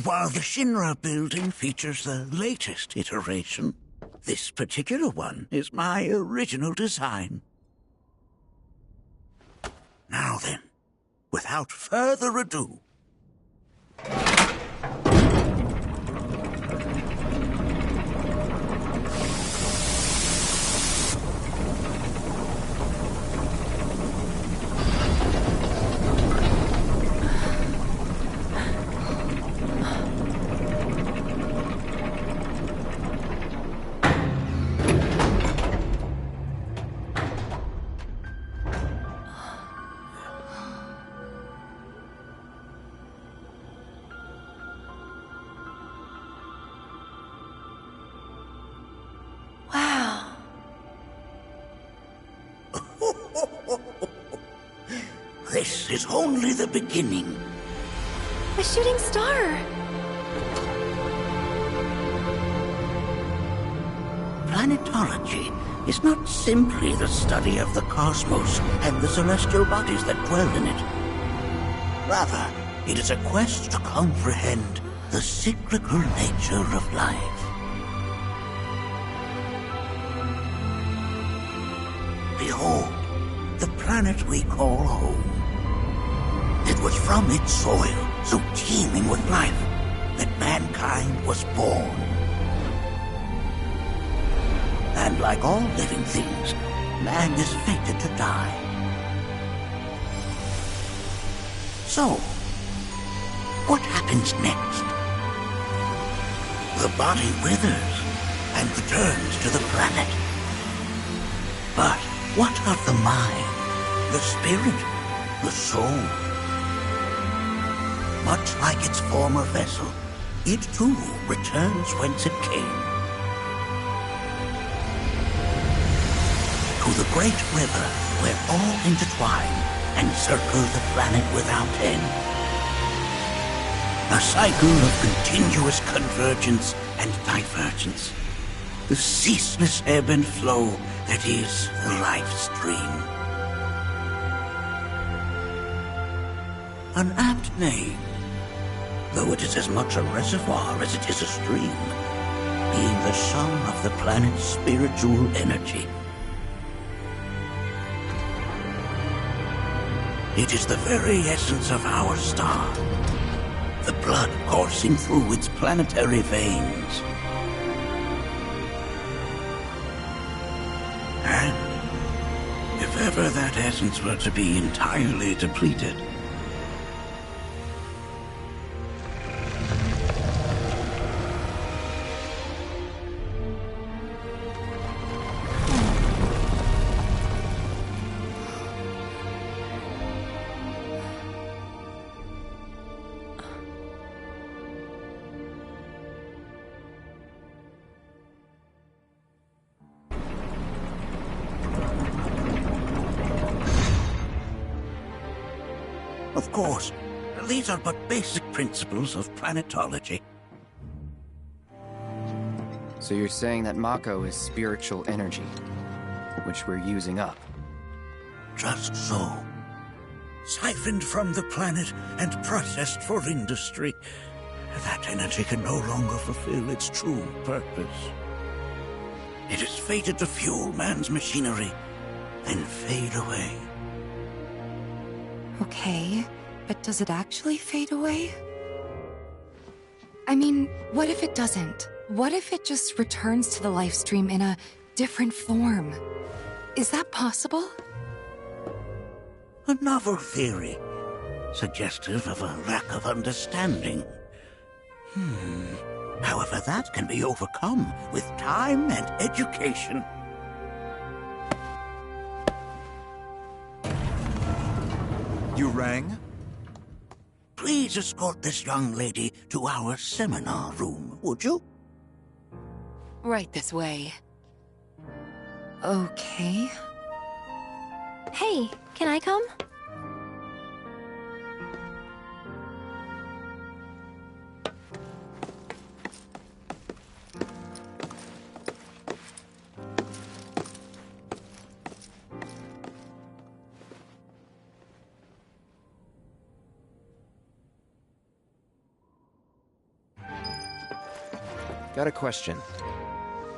Speaker 21: While the Shinra building features the latest iteration, this particular one is my original design. Now then, without further ado, this is only the beginning.
Speaker 18: A shooting star!
Speaker 21: Planetology is not simply the study of the cosmos and the celestial bodies that dwell in it. Rather, it is a quest to comprehend the cyclical nature of life. Behold, the planet we call home. It was from its soil, so teeming with life, that mankind was born. And like all living things, man is fated to die. So, what happens next? The body withers and returns to the planet. But what of the mind, the spirit, the soul? Much like its former vessel, it too returns whence it came. To the great river where all intertwine and circle the planet without end. A cycle of continuous convergence and divergence. The ceaseless ebb and flow that is the life stream. An apt name, though it is as much a reservoir as it is a stream, being the sum of the planet's spiritual energy. It is the very essence of our star, the blood coursing through its planetary veins. And if ever that essence were to be entirely depleted, of course, these are but basic principles of planetology.
Speaker 4: So you're saying that Mako is spiritual energy, which we're using up?
Speaker 21: Just so. Siphoned from the planet and processed for industry, that energy can no longer fulfill its true purpose. It is fated to fuel man's machinery, then fade away.
Speaker 18: Okay, but does it actually fade away? I mean, what if it doesn't? What if it just returns to the life stream in a different form? Is that possible?
Speaker 21: A novel theory, suggestive of a lack of understanding. However, that can be overcome with time and education.
Speaker 7: You rang?
Speaker 21: Please escort this young lady to our seminar room, would you?
Speaker 18: Right this way. Okay.
Speaker 16: Hey, can I come?
Speaker 4: Got a question.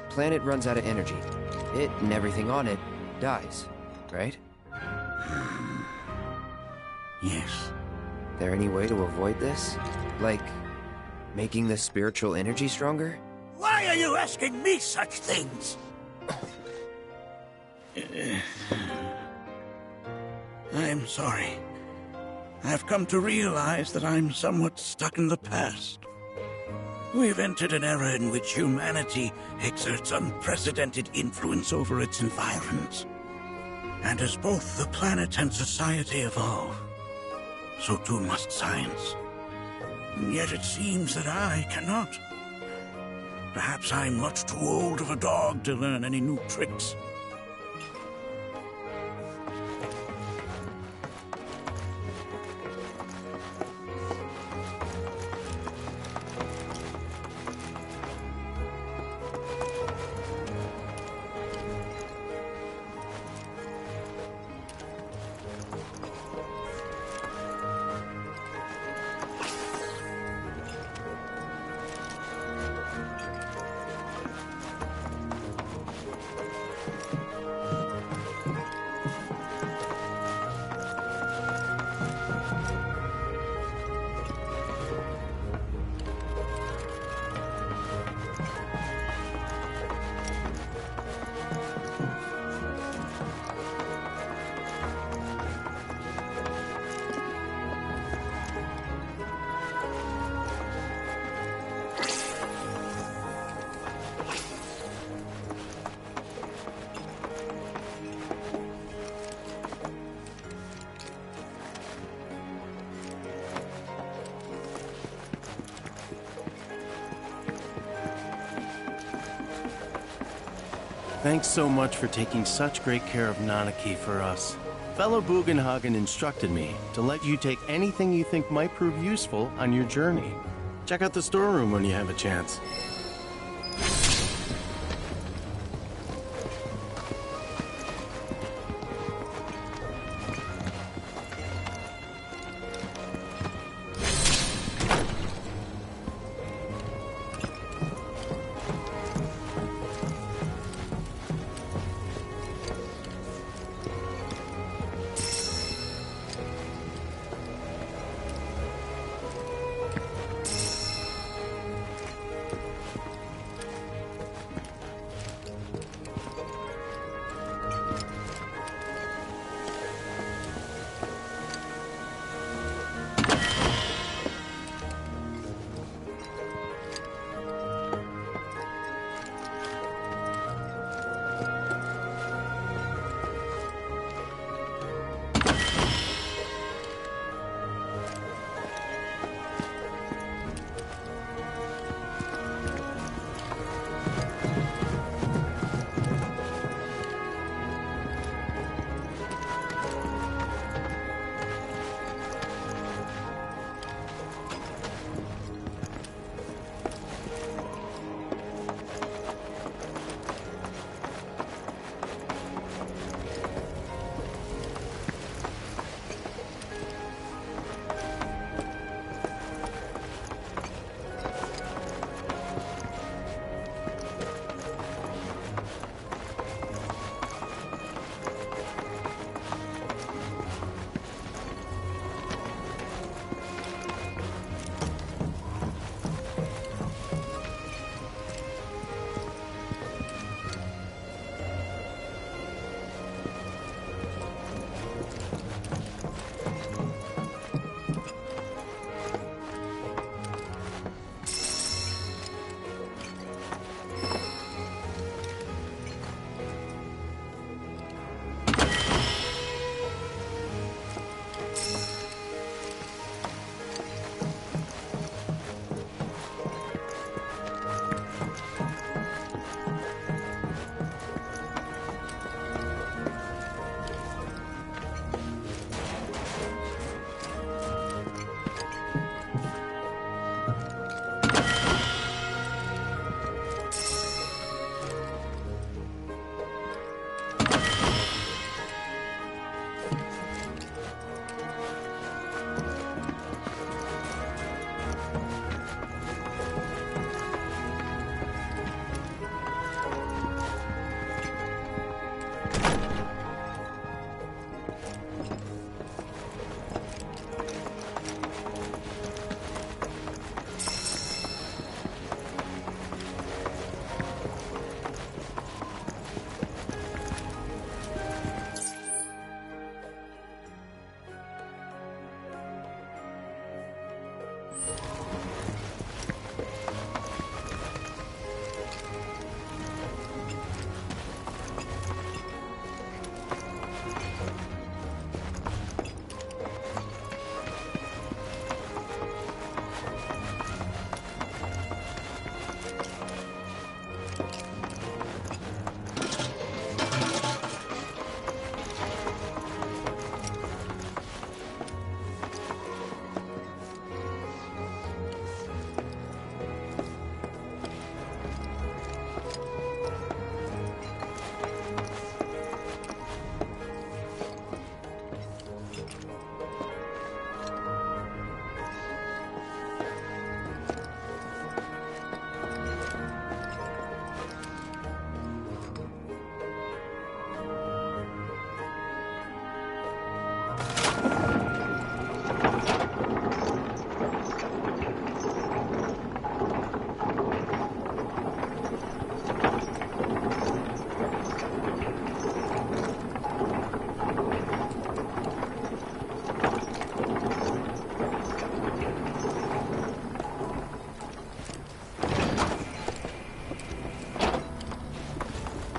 Speaker 4: Planet runs out of energy. It and everything on it dies, right?
Speaker 21: Yes.
Speaker 4: There any way to avoid this? Like, making the spiritual energy stronger?
Speaker 21: Why are you asking me such things? I'm sorry. I've come to realize that I'm somewhat stuck in the past. We've entered an era in which humanity exerts unprecedented influence over its environs. And as both the planet and society evolve, so too must science. And yet it seems that I cannot. Perhaps I'm much too old of a dog to learn any new tricks.
Speaker 22: Thanks so much for taking such great care of Nanaki for us. Fellow Bugenhagen instructed me to let you take anything you think might prove useful on your journey. Check out the storeroom when you have a chance.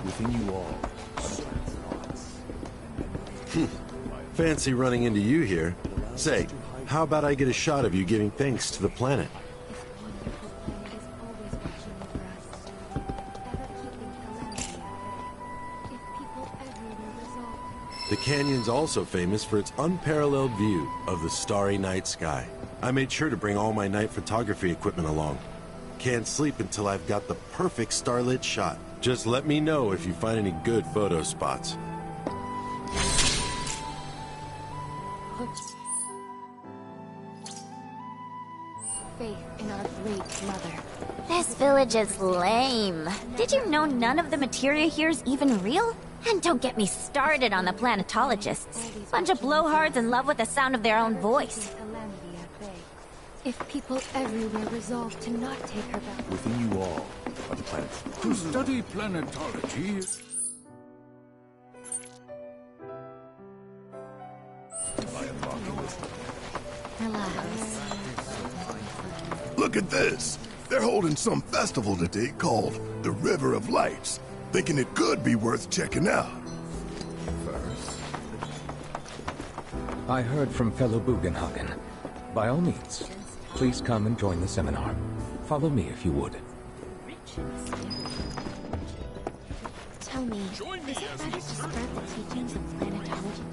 Speaker 6: Within you all
Speaker 12: Fancy running into you here. Say, how about I get a shot of you giving thanks to the planet? The canyon's also famous for its unparalleled view of the starry night sky. I made sure to bring all my night photography equipment along. Can't sleep until I've got the perfect starlit shot. Just let me know if you find any good photo spots.
Speaker 3: Faith in our great mother. This village is lame. Did you know none of the materia here is even real? And don't get me started on the planetologists. Bunch of blowhards in love with the sound of their own voice.
Speaker 16: If people everywhere resolve to not take her back.
Speaker 6: within you all are the planets. To study planetology.
Speaker 3: Relax.
Speaker 5: Look at this. They're holding some festival today called the River of Lights. Thinking it could be worth checking out.
Speaker 8: I heard from fellow Bugenhagen. By all means, please come and join the seminar. Follow me if you would.
Speaker 16: Tell me, is it better to spread the teachings of planetology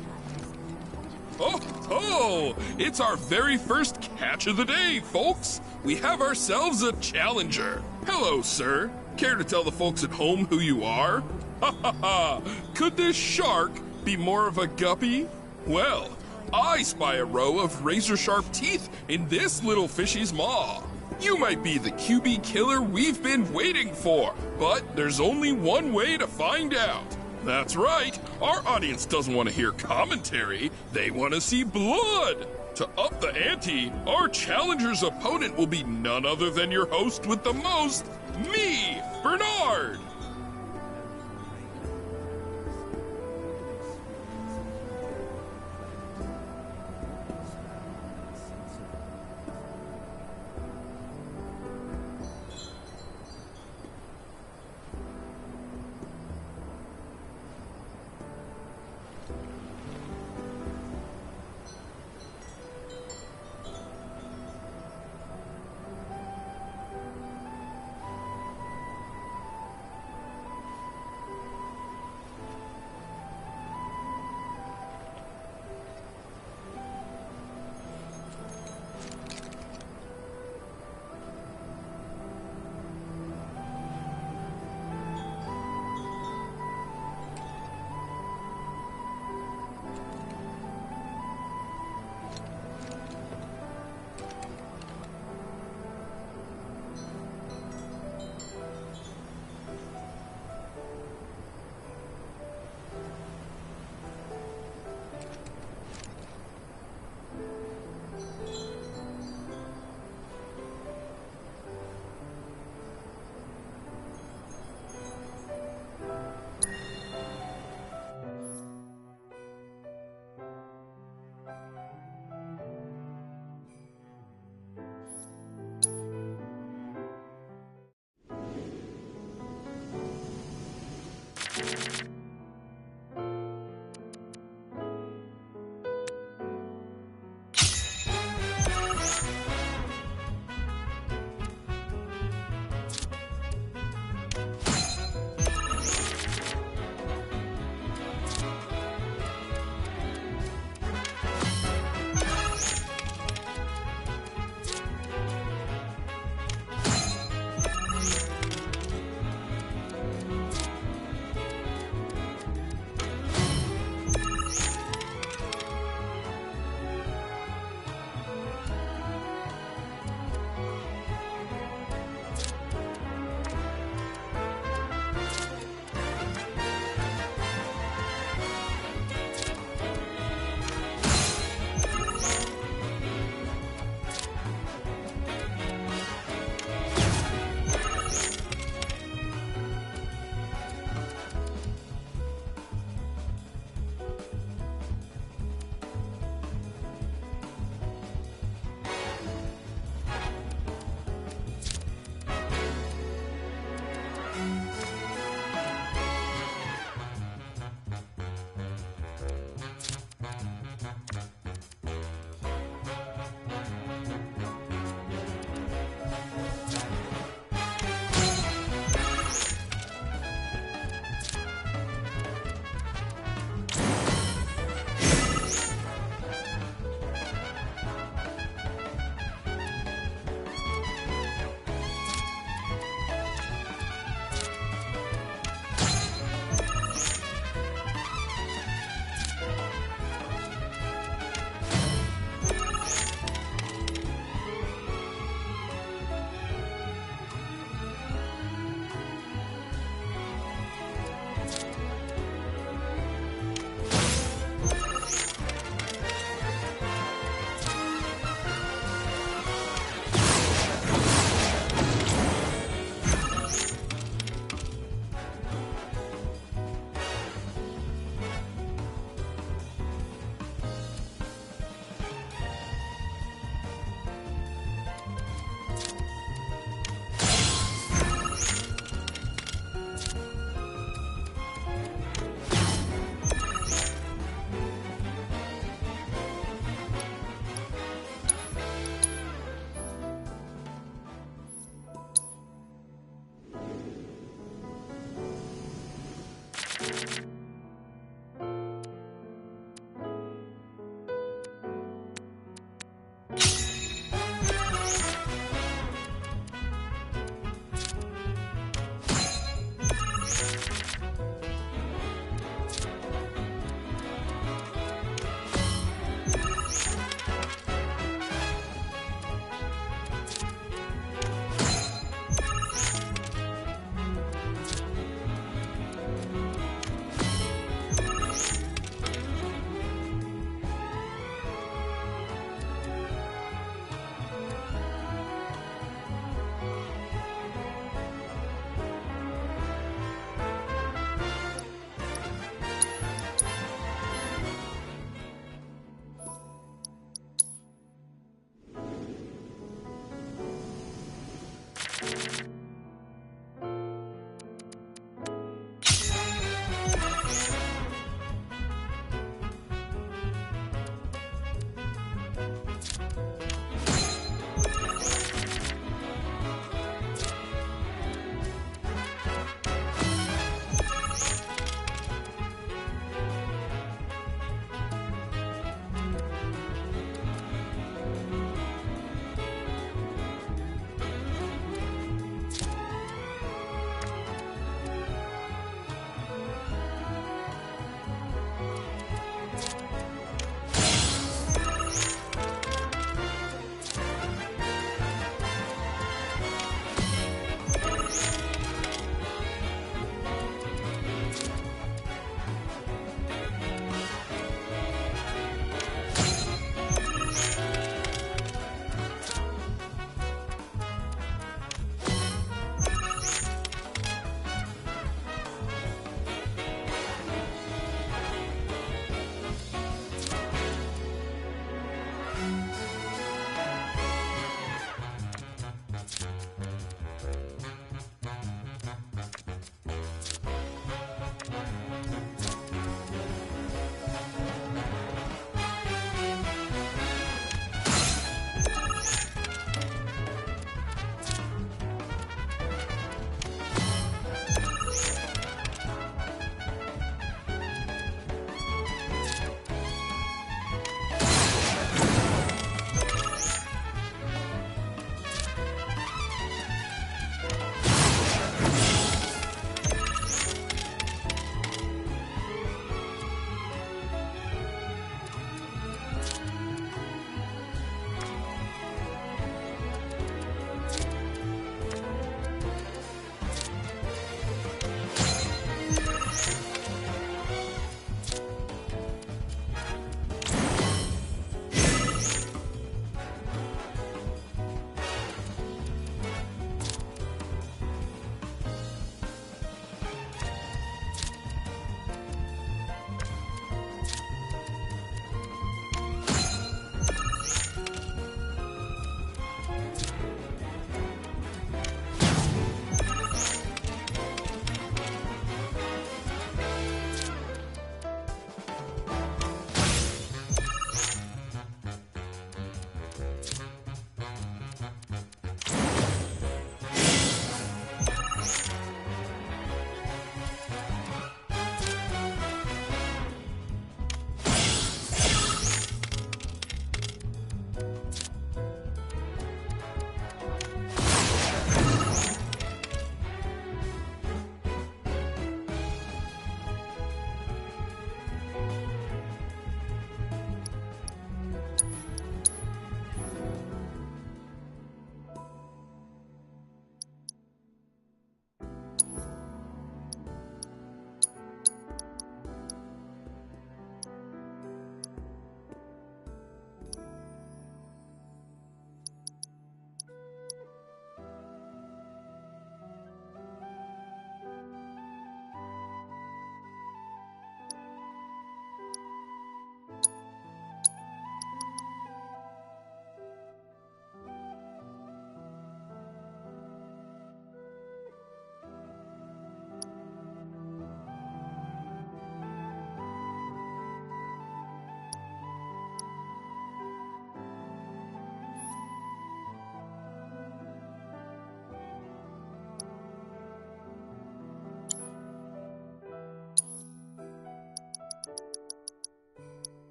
Speaker 16: to others?
Speaker 23: Oh, it's our very first catch of the day, folks. We have ourselves a challenger. Hello, sir. Care to tell the folks at home who you are? Ha ha ha! Could this shark be more of a guppy? Well, I spy a row of razor-sharp teeth in this little fishy's maw. You might be the QB killer we've been waiting for, but there's only one way to find out. That's right, our audience doesn't want to hear commentary, they want to see blood. To up the ante, our challenger's opponent will be none other than your host with the most, me, Bernard.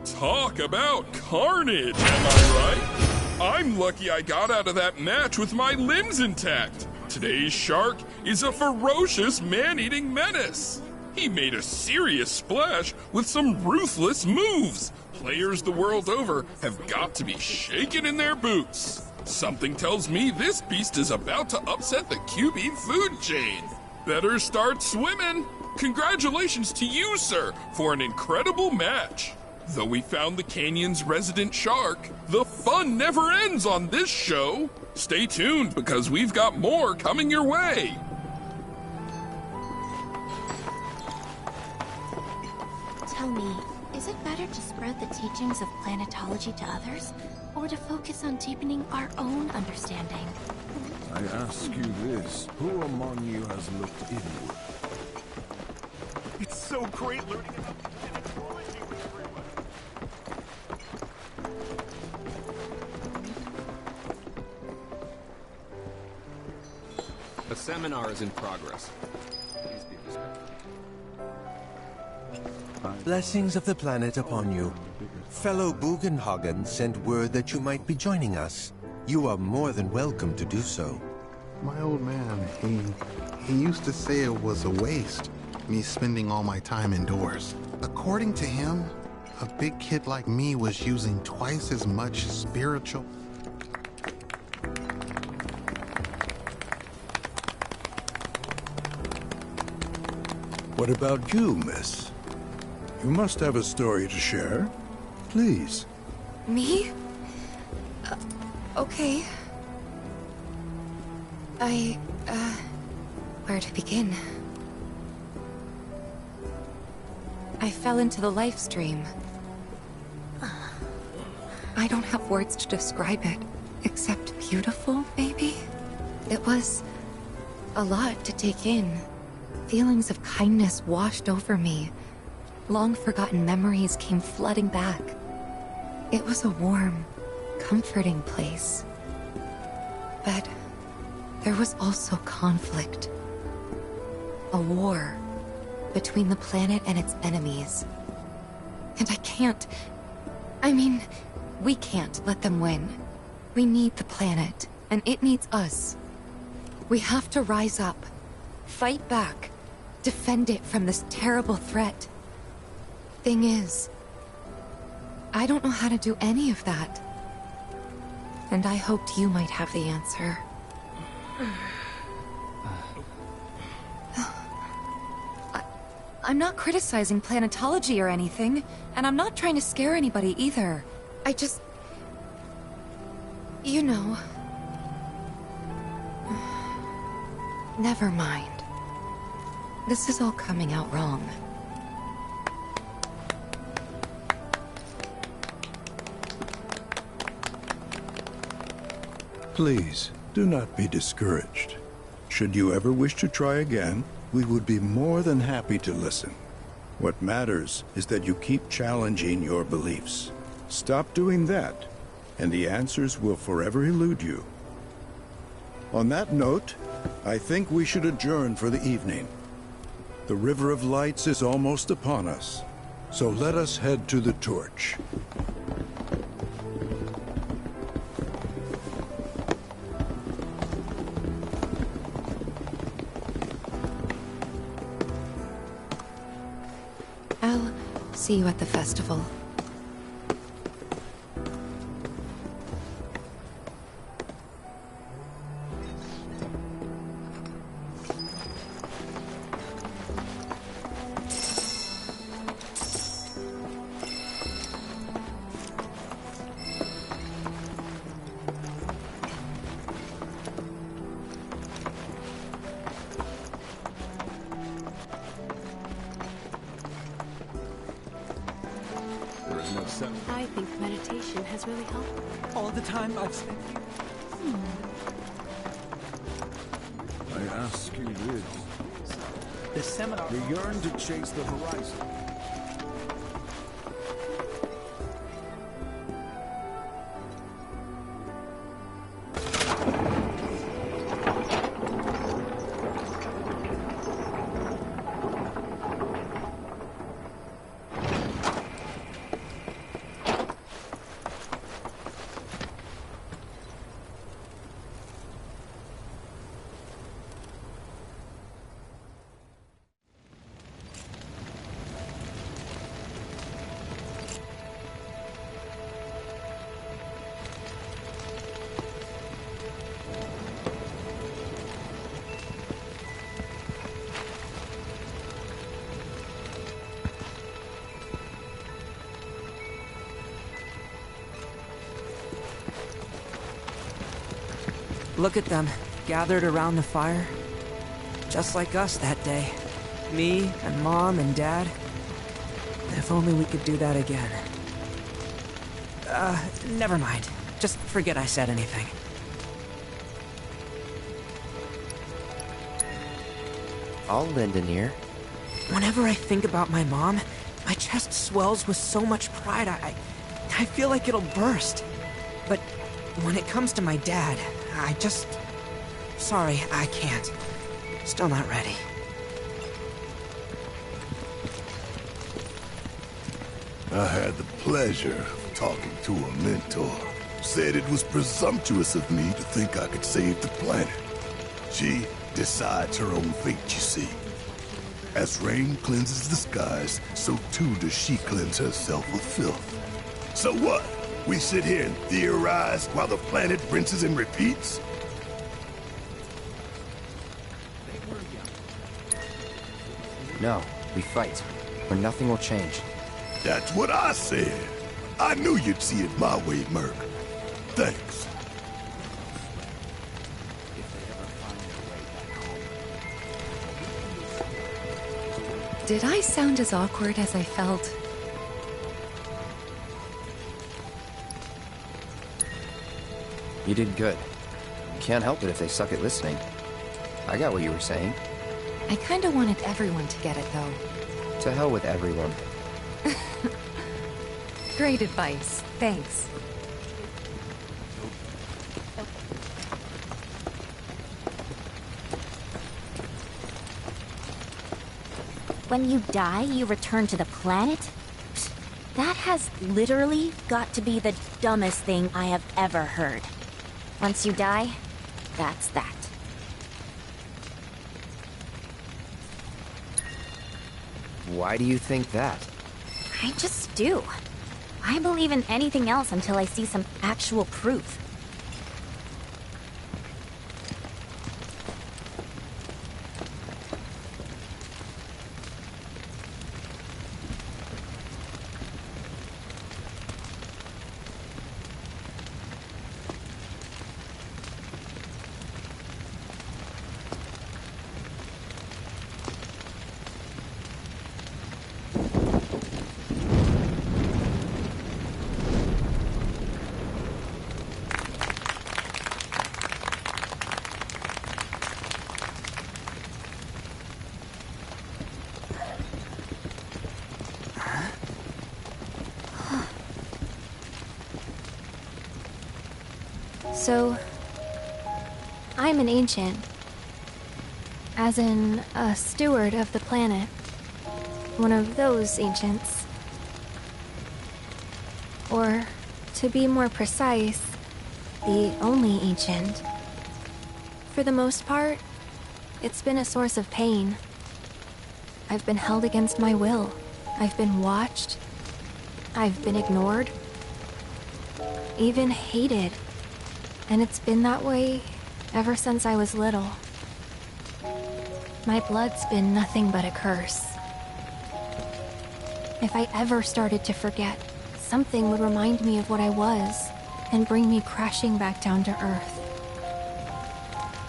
Speaker 23: Talk about carnage, am I right? I'm lucky I got out of that match with my limbs intact. Today's shark is a ferocious man-eating menace. He made a serious splash with some ruthless moves. Players the world over have got to be shaken in their boots. Something tells me this beast is about to upset the QB food chain. Better start swimming. Congratulations to you, sir, for an incredible match. Though we found the canyon's resident shark, the fun never ends on this show. Stay tuned because we've got more coming your way.
Speaker 16: Tell me, is it better to spread the teachings of planetology to others, or to focus on deepening our own understanding?
Speaker 6: I ask you this, who among you has looked inward?
Speaker 13: It's so great learning about planetology with everyone.
Speaker 14: A seminar is in progress. Please be respectful.
Speaker 15: Blessings of the planet upon you. Fellow Bugenhagen sent word that you might be joining us. You are more than welcome to do so.
Speaker 17: My old man, he used to say it was a waste, me spending all my time indoors. According to him, a big kid like me was using twice as much spiritual...
Speaker 5: What about you, miss? You must have a story to share. Please.
Speaker 18: Me? Okay. Where to begin? I fell into the life stream. I don't have words to describe it, except beautiful, maybe? It was a lot to take in. Feelings of kindness washed over me. Long-forgotten memories came flooding back. It was a warm, comforting place. But there was also conflict. A war between the planet and its enemies. And we can't let them win. We need the planet, and it needs us. We have to rise up, fight back, defend it from this terrible threat. Thing is, I don't know how to do any of that. And I hoped you might have the answer. I'm not criticizing planetology or anything, and I'm not trying to scare anybody either. I just... You know... Never mind. This is all coming out wrong.
Speaker 1: Please, do not be discouraged. Should you ever wish to try again, we would be more than happy to listen. What matters is that you keep challenging your beliefs. Stop doing that, and the answers will forever elude you. On that note, I think we should adjourn for the evening. The River of Lights is almost upon us, so let us head to the torch.
Speaker 18: I'll see you at the festival.
Speaker 16: I think meditation has really helped.
Speaker 2: All the time I've spent here.
Speaker 6: I ask you this.
Speaker 2: The seminar...
Speaker 6: You yearn to chase the horizon.
Speaker 9: Look at them, gathered around the fire. Just like us that day. Me and Mom and Dad. If only we could do that again. Never mind. Just forget I said anything.
Speaker 4: I'll lend an ear.
Speaker 9: Whenever I think about my mom, my chest swells with so much pride, I feel like it'll burst. But when it comes to my dad, I just... Sorry, I can't. Still not ready.
Speaker 5: I had the pleasure of talking to a mentor. Said it was presumptuous of me to think I could save the planet. She decides her own fate, you see. As rain cleanses the skies, so too does she cleanse herself of filth. So what? We sit here and theorize while the planet rinses and repeats?
Speaker 4: No, we fight, or nothing will change.
Speaker 5: That's what I said. I knew you'd see it my way, Merc. Thanks.
Speaker 18: Did I sound as awkward as I felt?
Speaker 4: You did good. Can't help it if they suck at listening. I got what you were saying.
Speaker 18: I kinda wanted everyone to get it, though.
Speaker 4: To hell with everyone.
Speaker 18: Great advice. Thanks.
Speaker 3: When you die, you return to the planet? That has literally got to be the dumbest thing I have ever heard. Once you die, that's that.
Speaker 4: Why do you think that?
Speaker 3: I just do. I believe in anything else until I see some actual proof.
Speaker 10: So, I'm an ancient. As in, a steward of the planet. One of those ancients. Or, to be more precise, the only ancient. For the most part, it's been a source of pain. I've been held against my will. I've been watched. I've been ignored. Even hated. And it's been that way ever since I was little. My blood's been nothing but a curse. If I ever started to forget, something would remind me of what I was and bring me crashing back down to Earth.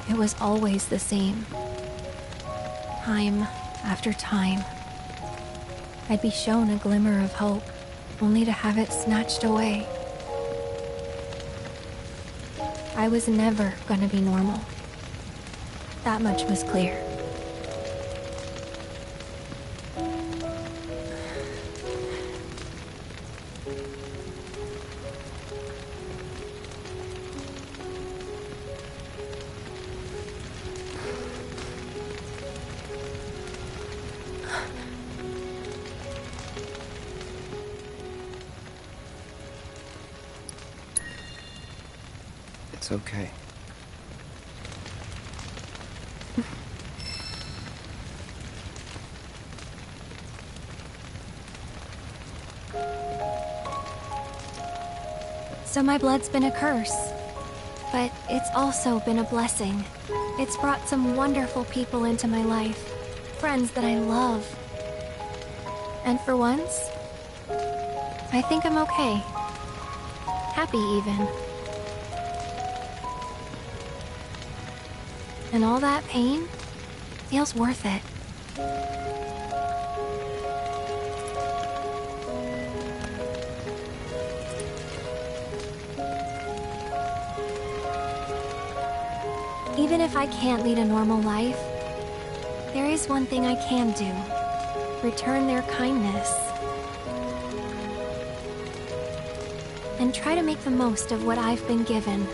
Speaker 10: It was always the same. Time after time. I'd be shown a glimmer of hope, only to have it snatched away. I was never gonna be normal. That much was clear.
Speaker 4: It's okay.
Speaker 10: So my blood's been a curse. But it's also been a blessing. It's brought some wonderful people into my life. Friends that I love. And for once, I think I'm okay. Happy even. And all that pain feels worth it. Even if I can't lead a normal life, there is one thing I can do. Return their kindness. And try to make the most of what I've been given.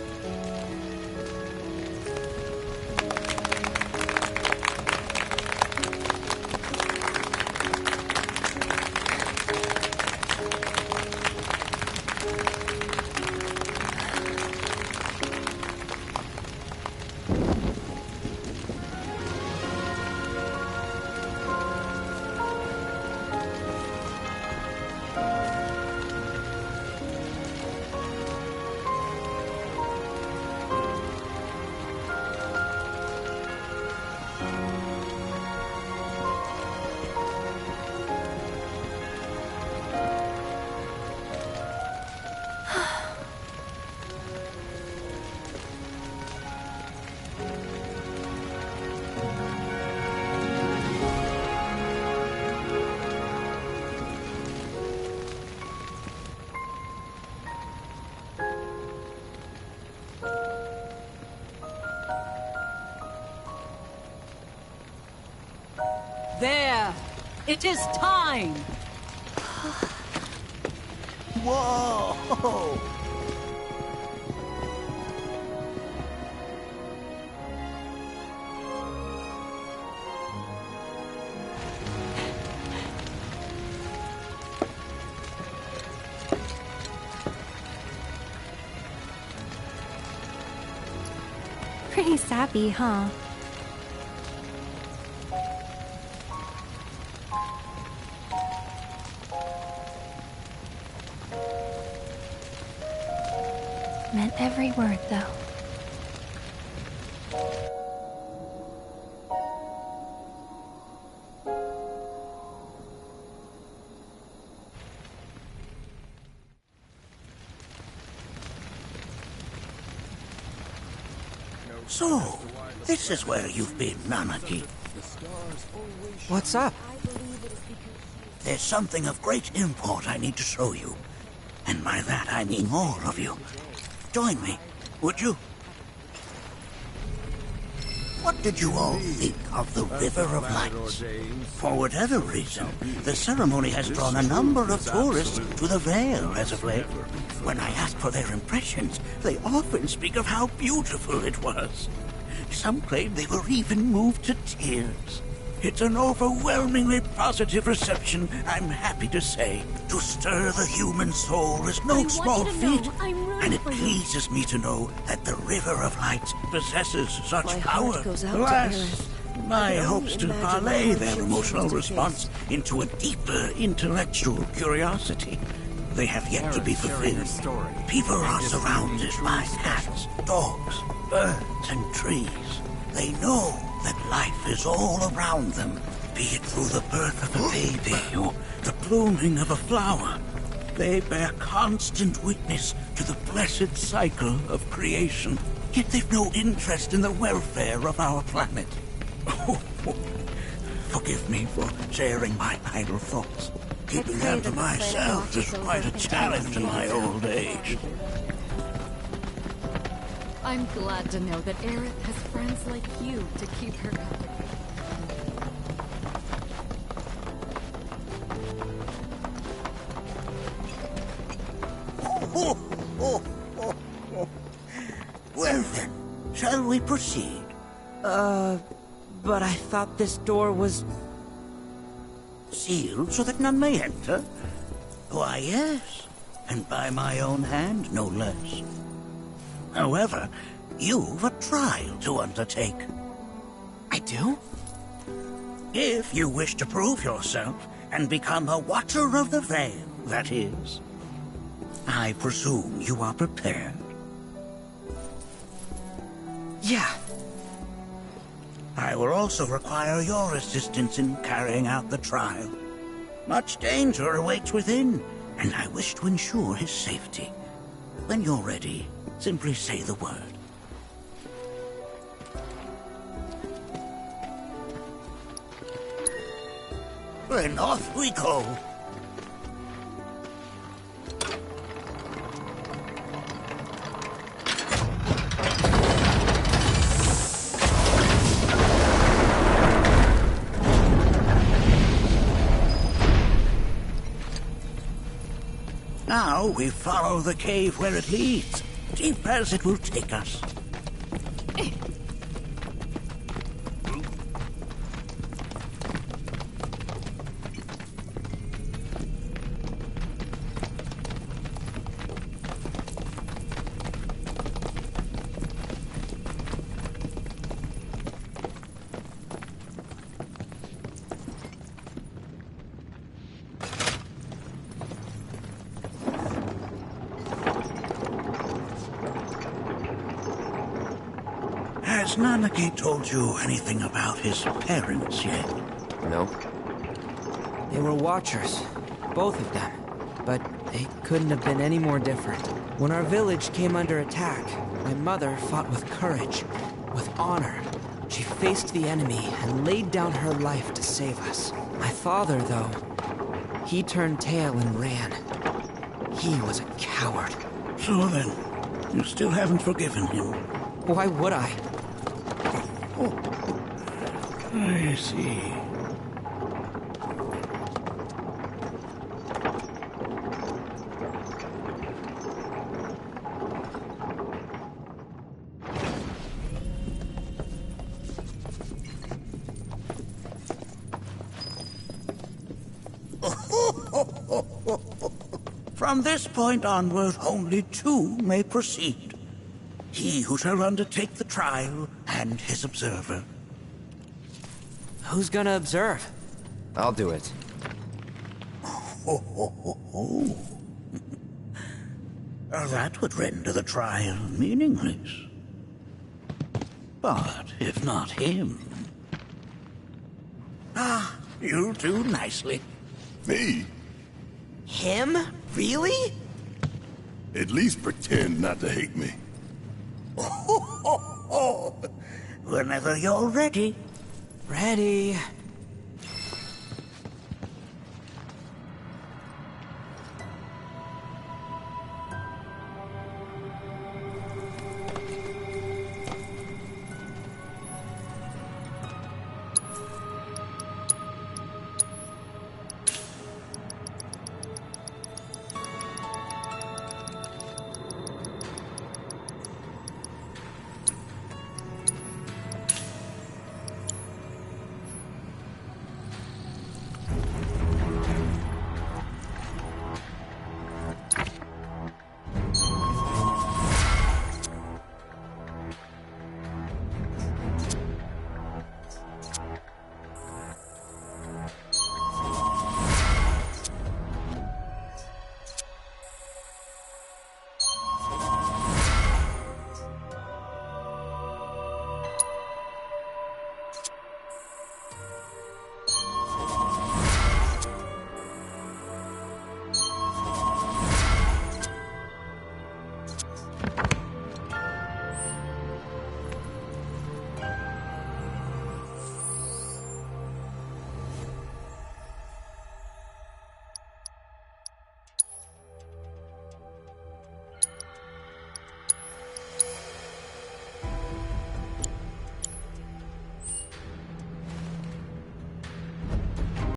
Speaker 20: There! It is time!
Speaker 21: Whoa!
Speaker 10: Pretty sappy, huh? Meant every word, though.
Speaker 21: So, this is where you've been, Nanaki.
Speaker 9: What's up?
Speaker 21: There's something of great import I need to show you. And by that I mean all of you. Join me, would you? What did you all think of the River of Lights? For whatever reason, the ceremony has drawn a number of tourists to the Vale as of late. When I ask for their impressions, they often speak of how beautiful it was. Some claim they were even moved to tears. It's an overwhelmingly positive reception, I'm happy to say. To stir the human soul is no small feat, and it pleases me to know that the River of Lights possesses such power. Alas, my hopes to parlay their emotional response into a deeper intellectual curiosity. They have yet to be fulfilled. People are surrounded by cats, dogs, birds, and trees. They know that life is all around them, be it through the birth of a baby or the blooming of a flower. They bear constant witness to the blessed cycle of creation, yet they've no interest in the welfare of our planet. Forgive me for sharing my idle thoughts. Keeping them to myself is quite a challenge in my old age.
Speaker 16: I'm glad to know that Aerith has friends like you to keep her company.
Speaker 21: Well then, shall we proceed?
Speaker 9: But I thought this door was...
Speaker 21: Sealed so that none may enter? Why, yes. And by my own hand, no less. However, you've a trial to undertake.
Speaker 9: I do?
Speaker 21: If you wish to prove yourself and become a Watcher of the Vale, that is. I presume you are prepared.
Speaker 9: Yeah.
Speaker 21: I will also require your assistance in carrying out the trial. Much danger awaits within, and I wish to ensure his safety. When you're ready, simply say the word. Then off we go. Now we follow the cave where it leads, deep as it will take us. Has Nanaki told you anything about his parents yet?
Speaker 4: No.
Speaker 9: They were Watchers, both of them. But they couldn't have been any more different. When our village came under attack, my mother fought with courage, with honor. She faced the enemy and laid down her life to save us. My father, though, he turned tail and ran. He was a coward.
Speaker 21: So then, you still haven't forgiven him?
Speaker 9: Why would I?
Speaker 21: Oh, I see. From this point onward, only two may proceed. He who shall undertake the trial, and his observer.
Speaker 9: Who's gonna observe?
Speaker 4: I'll do it.
Speaker 21: That would render the trial meaningless. But if not him... Ah, you'll do nicely.
Speaker 5: Me?
Speaker 9: Him? Really?
Speaker 5: At least pretend not to hate me.
Speaker 21: Whenever you're ready.
Speaker 9: Ready.